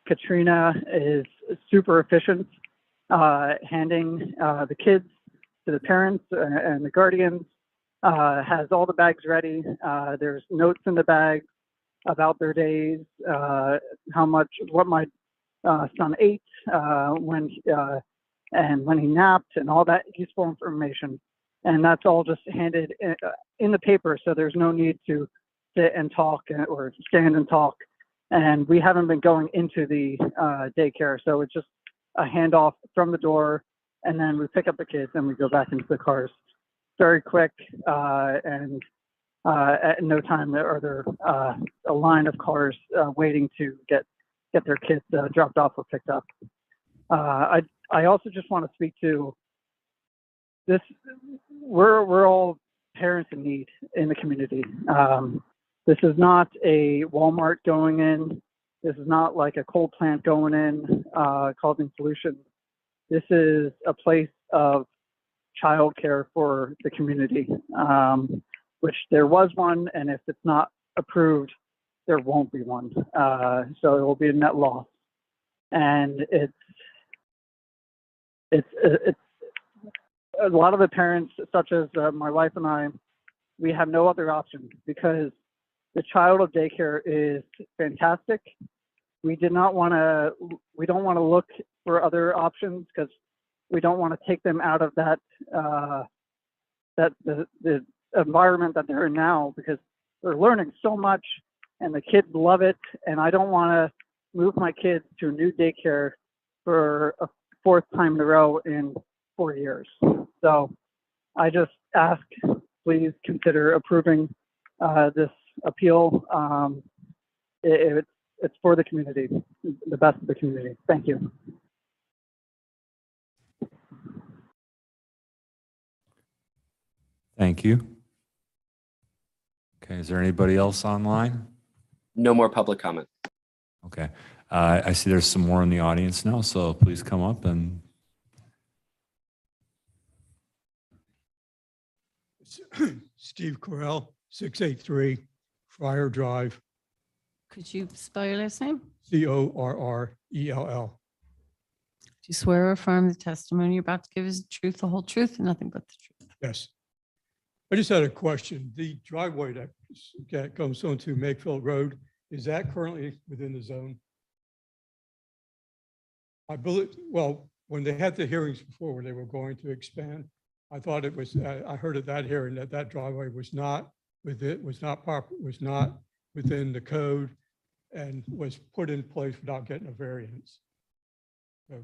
Katrina is super efficient, handing the kids to the parents and the guardians. Has all the bags ready. There's notes in the bags about their days, what my son ate, when he napped, and all that useful information. And that's all just handed in the paper, so there's no need to sit and talk or stand and talk. And we haven't been going into the daycare, so it's just a handoff from the door, and then we pick up the kids and we go back into the cars. Very quick, and at no time are there a line of cars waiting to get their kids dropped off or picked up. I also just want to speak to this. We're all parents in need in the community. This is not a Walmart going in. This is not like a coal plant going in causing pollution. This is a place of childcare for the community, which there was one, and if it's not approved, there won't be one. So it will be a net loss, and it's a lot of the parents, such as my wife and I, we have no other option because the child of daycare is fantastic. We don't want to look for other options because we don't want to take them out of that that the environment that they're in now, because they're learning so much and the kids love it. And I don't want to move my kids to a new daycare for a fourth time in a row in 4 years. So I just ask, please consider approving this appeal. It's for the community, the best of the community. Thank you. Thank you. Okay, is there anybody else online? No more public comment. Okay, I see there's some more in the audience now, so please come up and. Steve Correll, 683 Friar Drive, Could you spell your last name? Correll. Do you swear or affirm the testimony you're about to give is the truth, the whole truth, and nothing but the truth? Yes. I just had a question. The driveway that comes onto Makefield Road, is that currently within the zone? I believe, well, when they had the hearings before where they were going to expand, I thought it was, I heard at that hearing that that driveway was not within the code and was put in place without getting a variance. So,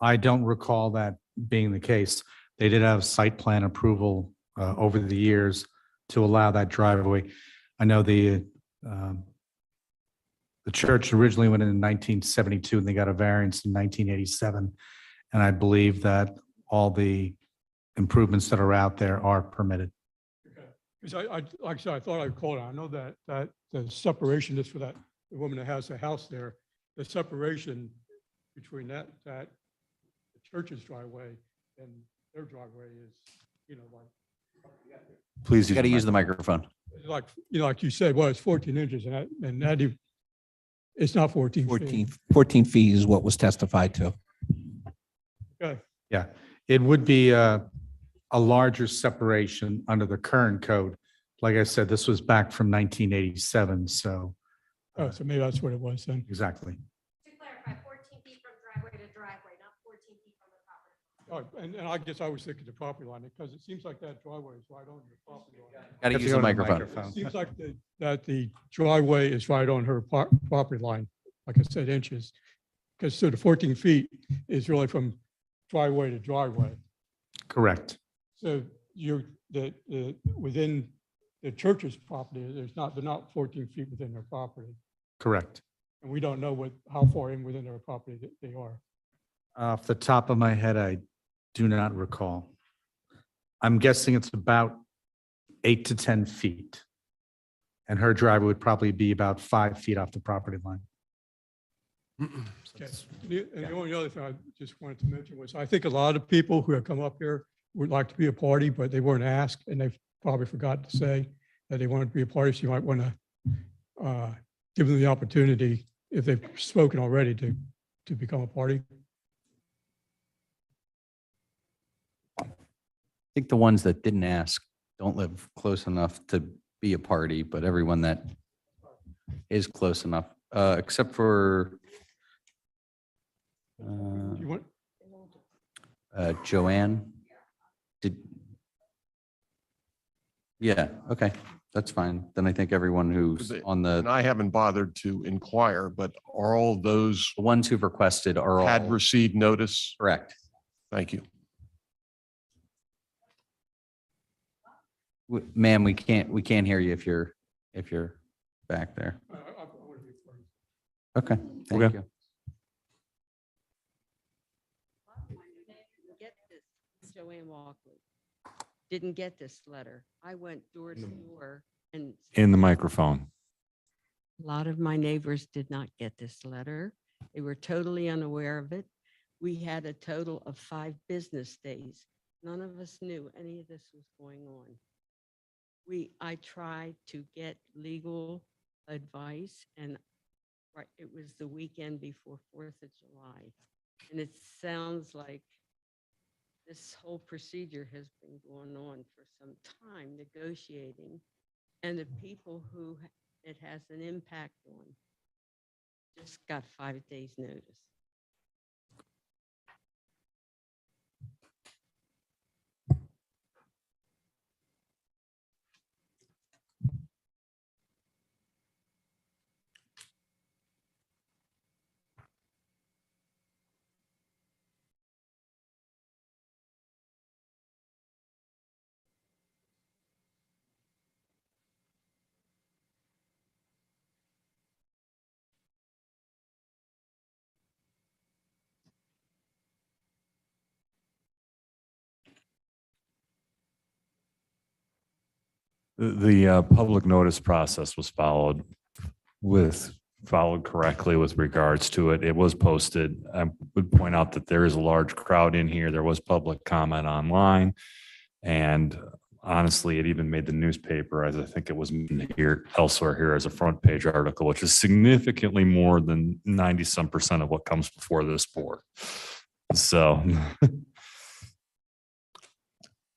I don't recall that being the case. They did have site plan approval over the years to allow that driveway. I know the church originally went in 1972 and they got a variance in 1987. And I believe that all the improvements that are out there are permitted. because I, like I said, I thought I'd call it. I know that the separation is for that, the woman that has the house there, the separation between that the church's driveway and their driveway is, like. Please You got to use the microphone. Like, like you said, well, it's 14 inches and that it's not 14 feet. 14 feet is what was testified to. Okay. Yeah, it would be a larger separation under the current code. Like I said, this was back from 1987, so. Oh, so maybe that's what it was then. Exactly. To clarify, 14 feet from driveway to driveway, not 14 feet from the property. Oh, and I guess I was thinking the property line because it seems like that driveway is right on the property line. Got to use the microphone. It seems like that the driveway is right on her property line, like I said, inches. Because so the 14 feet is really from driveway to driveway. Correct. So within the church's property, they're not 14 feet within their property. Correct. And we don't know how far in within their property that they are. Off the top of my head, I do not recall. I'm guessing it's about 8 to 10 feet. And her driveway would probably be about 5 feet off the property line. Okay. And the only other thing I just wanted to mention was, I think a lot of people who have come up here would like to be a party, but they weren't asked, and they probably forgot to say that they wanted to be a party. So you might want to give them the opportunity, if they've spoken already, to become a party. I think the ones that didn't ask don't live close enough to be a party, but everyone that is close enough, except for You want, Joanne. Yeah, okay, that's fine. Then I think everyone who's on And the I haven't bothered to inquire, but are all those ones who've requested are all had received notice? correct. Thank you. Ma'am, we can't hear you if you're back there. I want to be a party. Okay, thank Okay. you. Get this, Joanne Walkley. Didn't get this letter. I went door to door and In the microphone. a lot of my neighbors did not get this letter. They were totally unaware of it. We had a total of 5 business days. None of us knew any of this was going on. I tried to get legal advice, and it was the weekend before 4th of July. And it sounds like this whole procedure has been going on for some time, negotiating, and the people who it has an impact on just got 5 days notice. The public notice process was followed correctly with regards to it. It was posted. I would point out that there is a large crowd in here. There was public comment online. And honestly, it even made the newspaper, as I think it was here elsewhere here as a front page article, which is significantly more than 90% of what comes before this board. So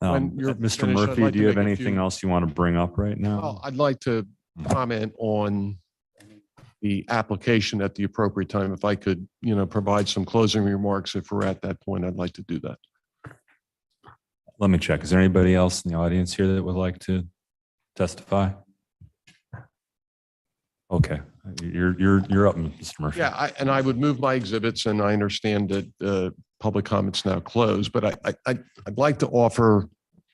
When you're Mr. finished, I'd Murphy, like do to you have make a anything few- else you want to bring up right now? Well, I'd like to comment on the application at the appropriate time. If I could, provide some closing remarks, if we're at that point, I'd like to do that. Let me check. Is there anybody else in the audience here that would like to testify? Okay, you're up, Mr. Murphy. Yeah, and I would move my exhibits, and I understand that public comments now closed, but I'd like to offer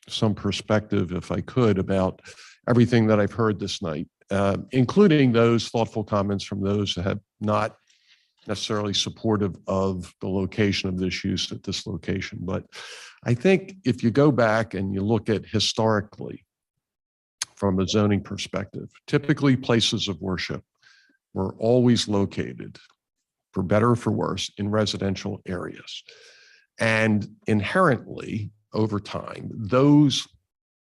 some perspective, if I could, about everything that I've heard this night, including those thoughtful comments from those that have not necessarily supportive of the location of this use at this location. But I think if you go back and you look at historically from a zoning perspective, typically places of worship were always located, for better or for worse, in residential areas. And inherently, over time, those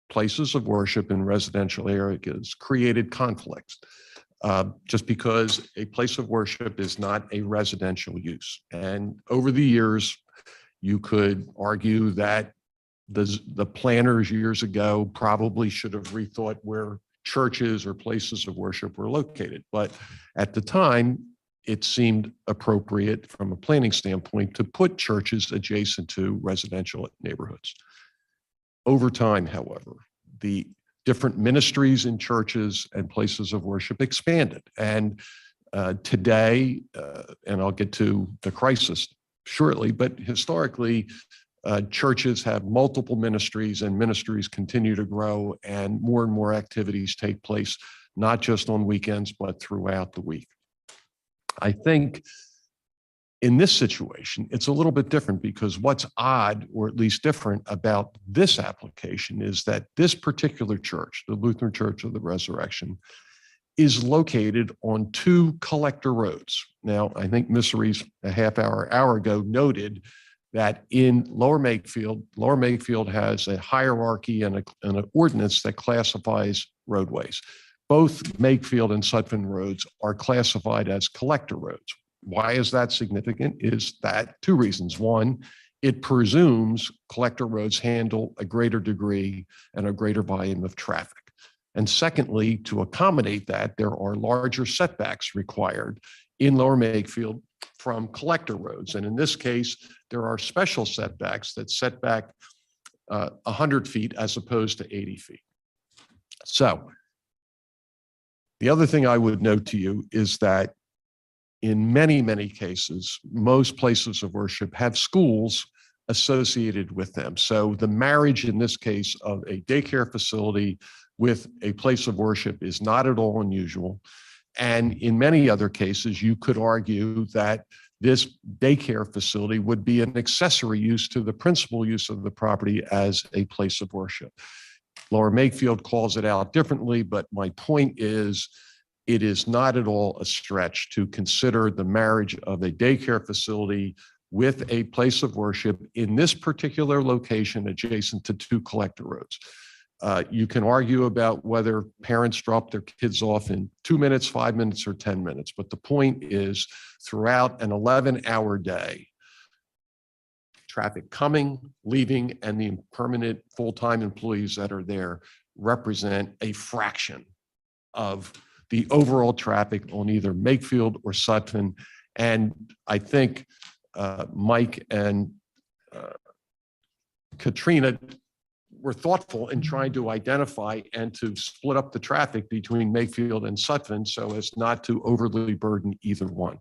places of worship in residential areas created conflicts. Just because a place of worship is not a residential use. And over the years, you could argue that the planners years ago probably should have rethought where churches or places of worship were located. But at the time, it seemed appropriate from a planning standpoint to put churches adjacent to residential neighborhoods. Over time, however, the different ministries in churches and places of worship expanded. And today, and I'll get to the crisis shortly, but historically, churches have multiple ministries, and ministries continue to grow, and more activities take place, not just on weekends, but throughout the week. I think in this situation, it's a little bit different, because what's odd, or at least different, about this application is that this particular church, the Lutheran Church of the Resurrection, is located on two collector roads. Now, I think Ms. Reese a hour ago noted that in Lower Makefield has a hierarchy and an ordinance that classifies roadways. Both Makefield and Sutphin roads are classified as collector roads. Why is that significant? Is that two reasons. One, it presumes collector roads handle a greater degree and a greater volume of traffic. And secondly, to accommodate that, there are larger setbacks required in Lower Makefield from collector roads. And in this case, there are special setbacks that set back 100 feet as opposed to 80 feet. So the other thing I would note to you is that in many cases, most places of worship have schools associated with them. So the marriage in this case of a daycare facility with a place of worship is not at all unusual. And in many other cases, you could argue that this daycare facility would be an accessory use to the principal use of the property as a place of worship. Lower Makefield calls it out differently, but my point is, it is not at all a stretch to consider the marriage of a daycare facility with a place of worship in this particular location adjacent to two collector roads. You can argue about whether parents drop their kids off in 2 minutes, 5 minutes, or 10 minutes. But the point is, throughout an 11-hour day, traffic coming, leaving, and the permanent full-time employees that are there represent a fraction of the overall traffic on either Makefield or Sutphin. And I think Mike and Katrina were thoughtful in trying to identify and to split up the traffic between Makefield and Sutphin so as not to overly burden either one.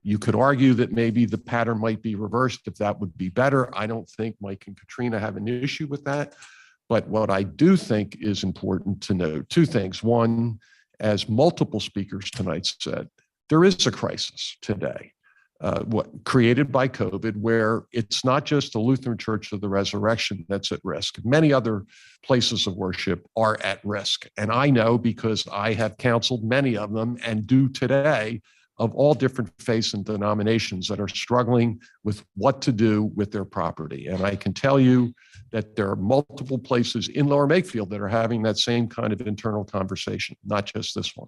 You could argue that maybe the pattern might be reversed if that would be better. I don't think Mike and Katrina have an issue with that. But what I do think is important to note, two things. One, as multiple speakers tonight said, there is a crisis today. created by COVID, where it's not just the Lutheran Church of the Resurrection that's at risk. Many other places of worship are at risk. And I know because I have counseled many of them and do today, of all different faiths and denominations that are struggling with what to do with their property. And I can tell you that there are multiple places in Lower Makefield that are having that same kind of internal conversation, not just this one,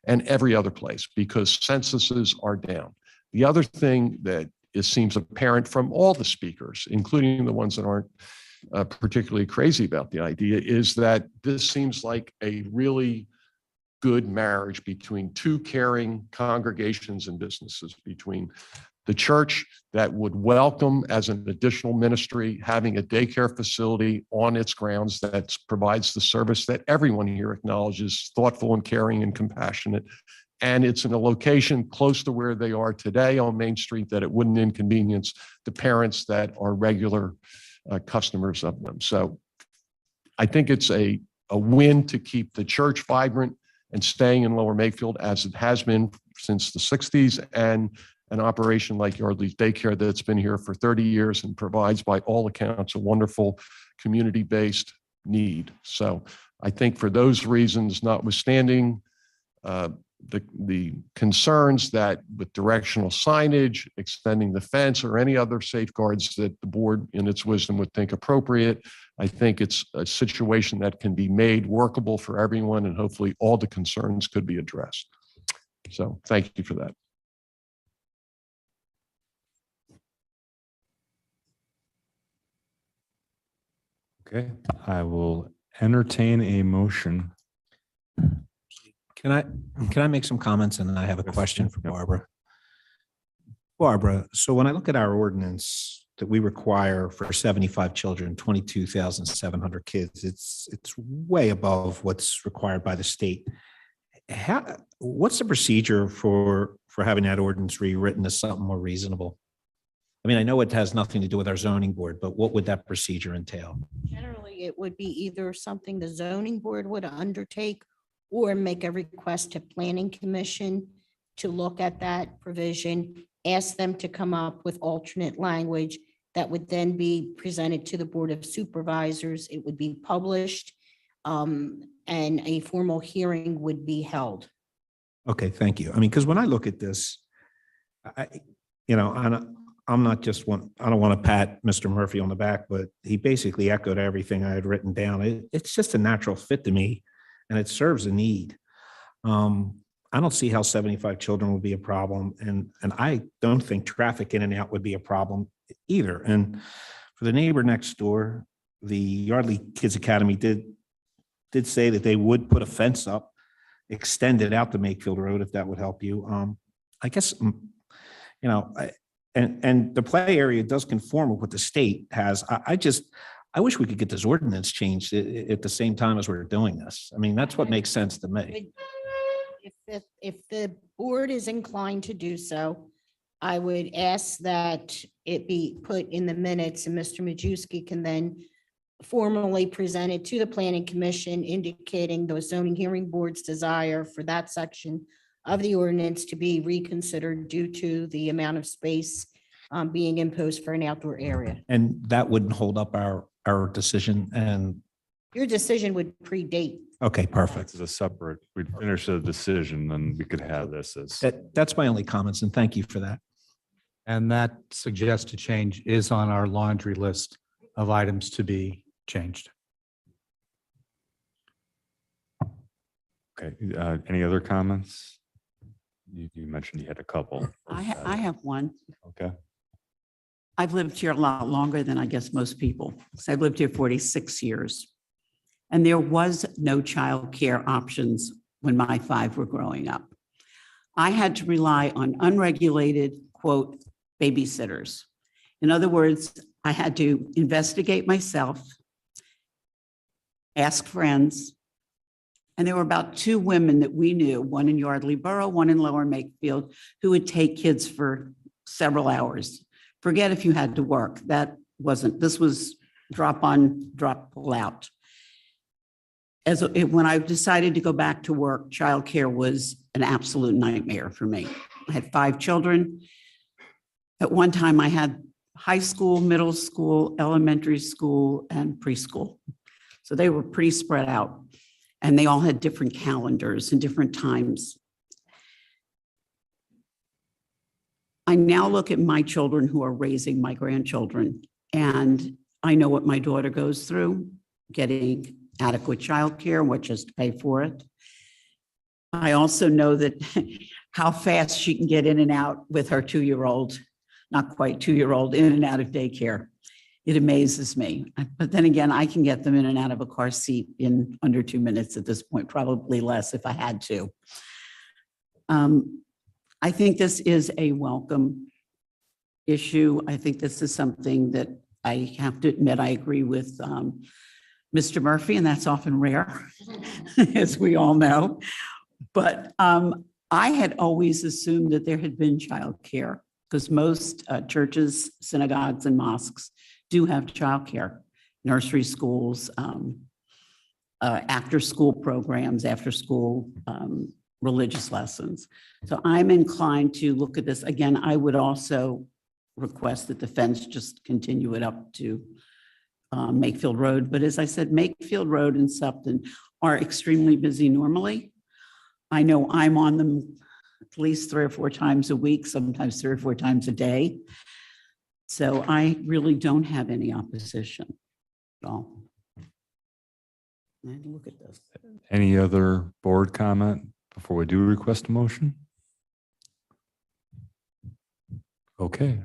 and every other place, because censuses are down. The other thing that seems apparent from all the speakers, including the ones that aren't particularly crazy about the idea, is that this seems like a really good marriage between two caring congregations and businesses, between the church that would welcome as an additional ministry having a daycare facility on its grounds that provides the service that everyone here acknowledges, thoughtful and caring and compassionate. And it's in a location close to where they are today on Main Street that it wouldn't inconvenience the parents that are regular customers of them. So I think it's a win to keep the church vibrant and staying in Lower Makefield as it has been since the 60s, and an operation like Yardley's Daycare that's been here for 30 years and provides, by all accounts, a wonderful community-based need. So I think for those reasons, notwithstanding the concerns that with directional signage, extending the fence, or any other safeguards that the board in its wisdom would think appropriate, I think it's a situation that can be made workable for everyone, and hopefully all the concerns could be addressed. So thank you for that. Okay, I will entertain a motion. Can I make some comments, and then I have a question for Barbara? Barbara, so when I look at our ordinance that we require for 75 children, 22,700 kids, it's way above what's required by the state. What's the procedure for having that ordinance rewritten as something more reasonable? I mean, I know it has nothing to do with our zoning board, but what would that procedure entail? Generally, it would be either something the zoning board would undertake or make a request to planning commission to look at that provision, ask them to come up with alternate language that would then be presented to the Board of Supervisors. It would be published, and a formal hearing would be held. Okay, thank you. I mean, because when I look at this, I'm not just one, I don't want to pat Mr. Murphy on the back, but he basically echoed everything I had written down. It's just a natural fit to me, and it serves a need. I don't see how 75 children would be a problem, and I don't think traffic in and out would be a problem either. And for the neighbor next door, the Yardley Kids Academy did say that they would put a fence up, extend it out to Makefield Road, if that would help you. I guess, and the play area does conform with what the state has. I wish we could get this ordinance changed at the same time as we're doing this. I mean, that's what makes sense to me. If the board is inclined to do so, I would ask that it be put in the minutes, and Mr. Majewski can then formally present it to the planning commission, indicating the zoning hearing board's desire for that section of the ordinance to be reconsidered due to the amount of space being imposed for an outdoor area. And that wouldn't hold up our decision, and Your decision would predate. okay, perfect. It's a separate, we'd finish the decision, then we could have this as. That's my only comments, and thank you for that. And that suggested change is on our laundry list of items to be changed. Okay, any other comments? You mentioned you had a couple. I have one. Okay. I've lived here a lot longer than I guess most people. So I've lived here 46 years. And there was no childcare options when my 5 were growing up. I had to rely on unregulated, quote, babysitters. In other words, I had to investigate myself, ask friends, and there were about 2 women that we knew, one in Yardley Borough, one in Lower Makefield, who would take kids for several hours. Forget if you had to work. This was drop on, drop pull out. When I decided to go back to work, childcare was an absolute nightmare for me. I had 5 children. At one time, I had high school, middle school, elementary school, and preschool. So they were pretty spread out. And they all had different calendars and different times. I now look at my children who are raising my grandchildren, and I know what my daughter goes through, getting adequate childcare and what she has to pay for it. I also know that how fast she can get in and out with her 2-year-old, not quite 2-year-old, in and out of daycare. It amazes me. But then again, I can get them in and out of a car seat in under 2 minutes at this point, probably less if I had to. I think this is a welcome issue. I think this is something that I have to admit, I agree with Mr. Murphy, and that's often rare, as we all know. But I had always assumed that there had been childcare because most churches, synagogues, and mosques do have childcare, nursery schools, after-school programs, after-school religious lessons. So I'm inclined to look at this. Again, I would also request that the fence just continue it up to Makefield Road. But as I said, Makefield Road and Supton are extremely busy normally. I know I'm on them at least 3 or 4 times a week, sometimes 3 or 4 times a day. So I really don't have any opposition at all. And look at this. Any other board comment before we do request a motion? Okay,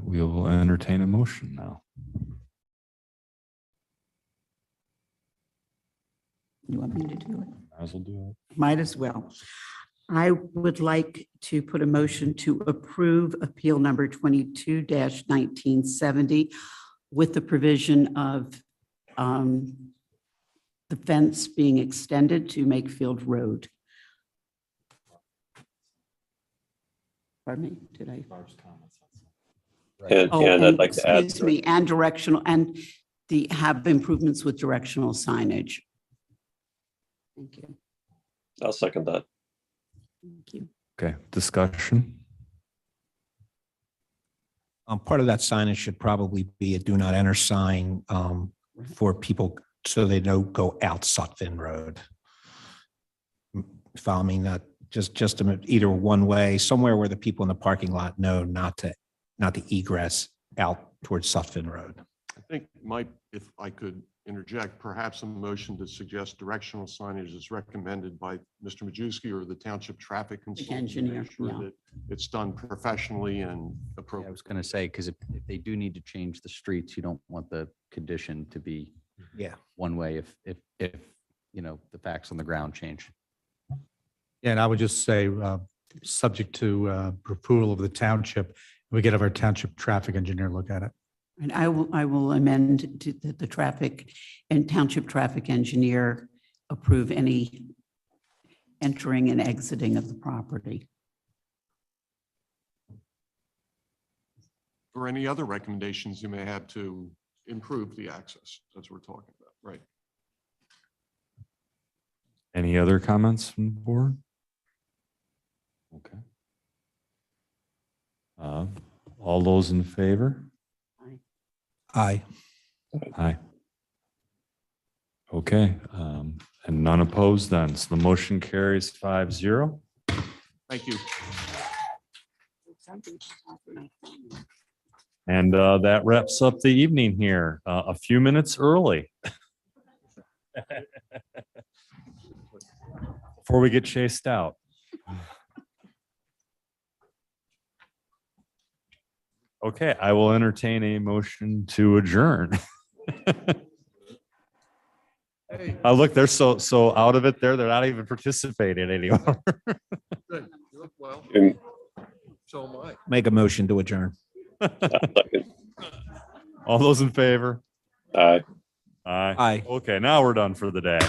we will entertain a motion now. You want me to do it? Might as well do it. Might as well. I would like to put a motion to approve appeal number 22-1970 with the provision of the fence being extended to Makefield Road. Pardon me, did I? And I'd like to add. Excuse me, and directional, and have improvements with directional signage. Thank you. I'll second that. Thank you. Okay, discussion. Part of that signage should probably be a do not enter sign for people so they don't go out Sutphin Road. Follow me, not just either one way, somewhere where the people in the parking lot know not to egress out towards Sutphin Road. I think, Mike, if I could interject, perhaps a motion to suggest directional signage is recommended by Mr. Majewski or the township traffic consultant. to Engineer, make sure yeah. that it's done professionally and I appropriately. was going to say, because if they do need to change the streets, you don't want the condition to be one way if you know, the facts on the ground change. Yeah, and I would just say, subject to approval of the township, we get our township traffic engineer look at it. And I will amend to the traffic and township traffic engineer approve any entering and exiting of the property. Or any other recommendations you may have to improve the access, as we're talking about, right? Any other comments from the board? Okay. All those in favor? Aye. Aye. Okay, and none opposed then. So the motion carries 5-0. Thank you. And that wraps up the evening here, a few minutes early. Before we get chased out. Okay, I will entertain a motion to adjourn. Look, they're so out of it there, they're not even participating anymore. Good. You look well. So am I. Make a motion to adjourn. All those in favor? Aye. Aye. Aye. Okay, now we're done for the day.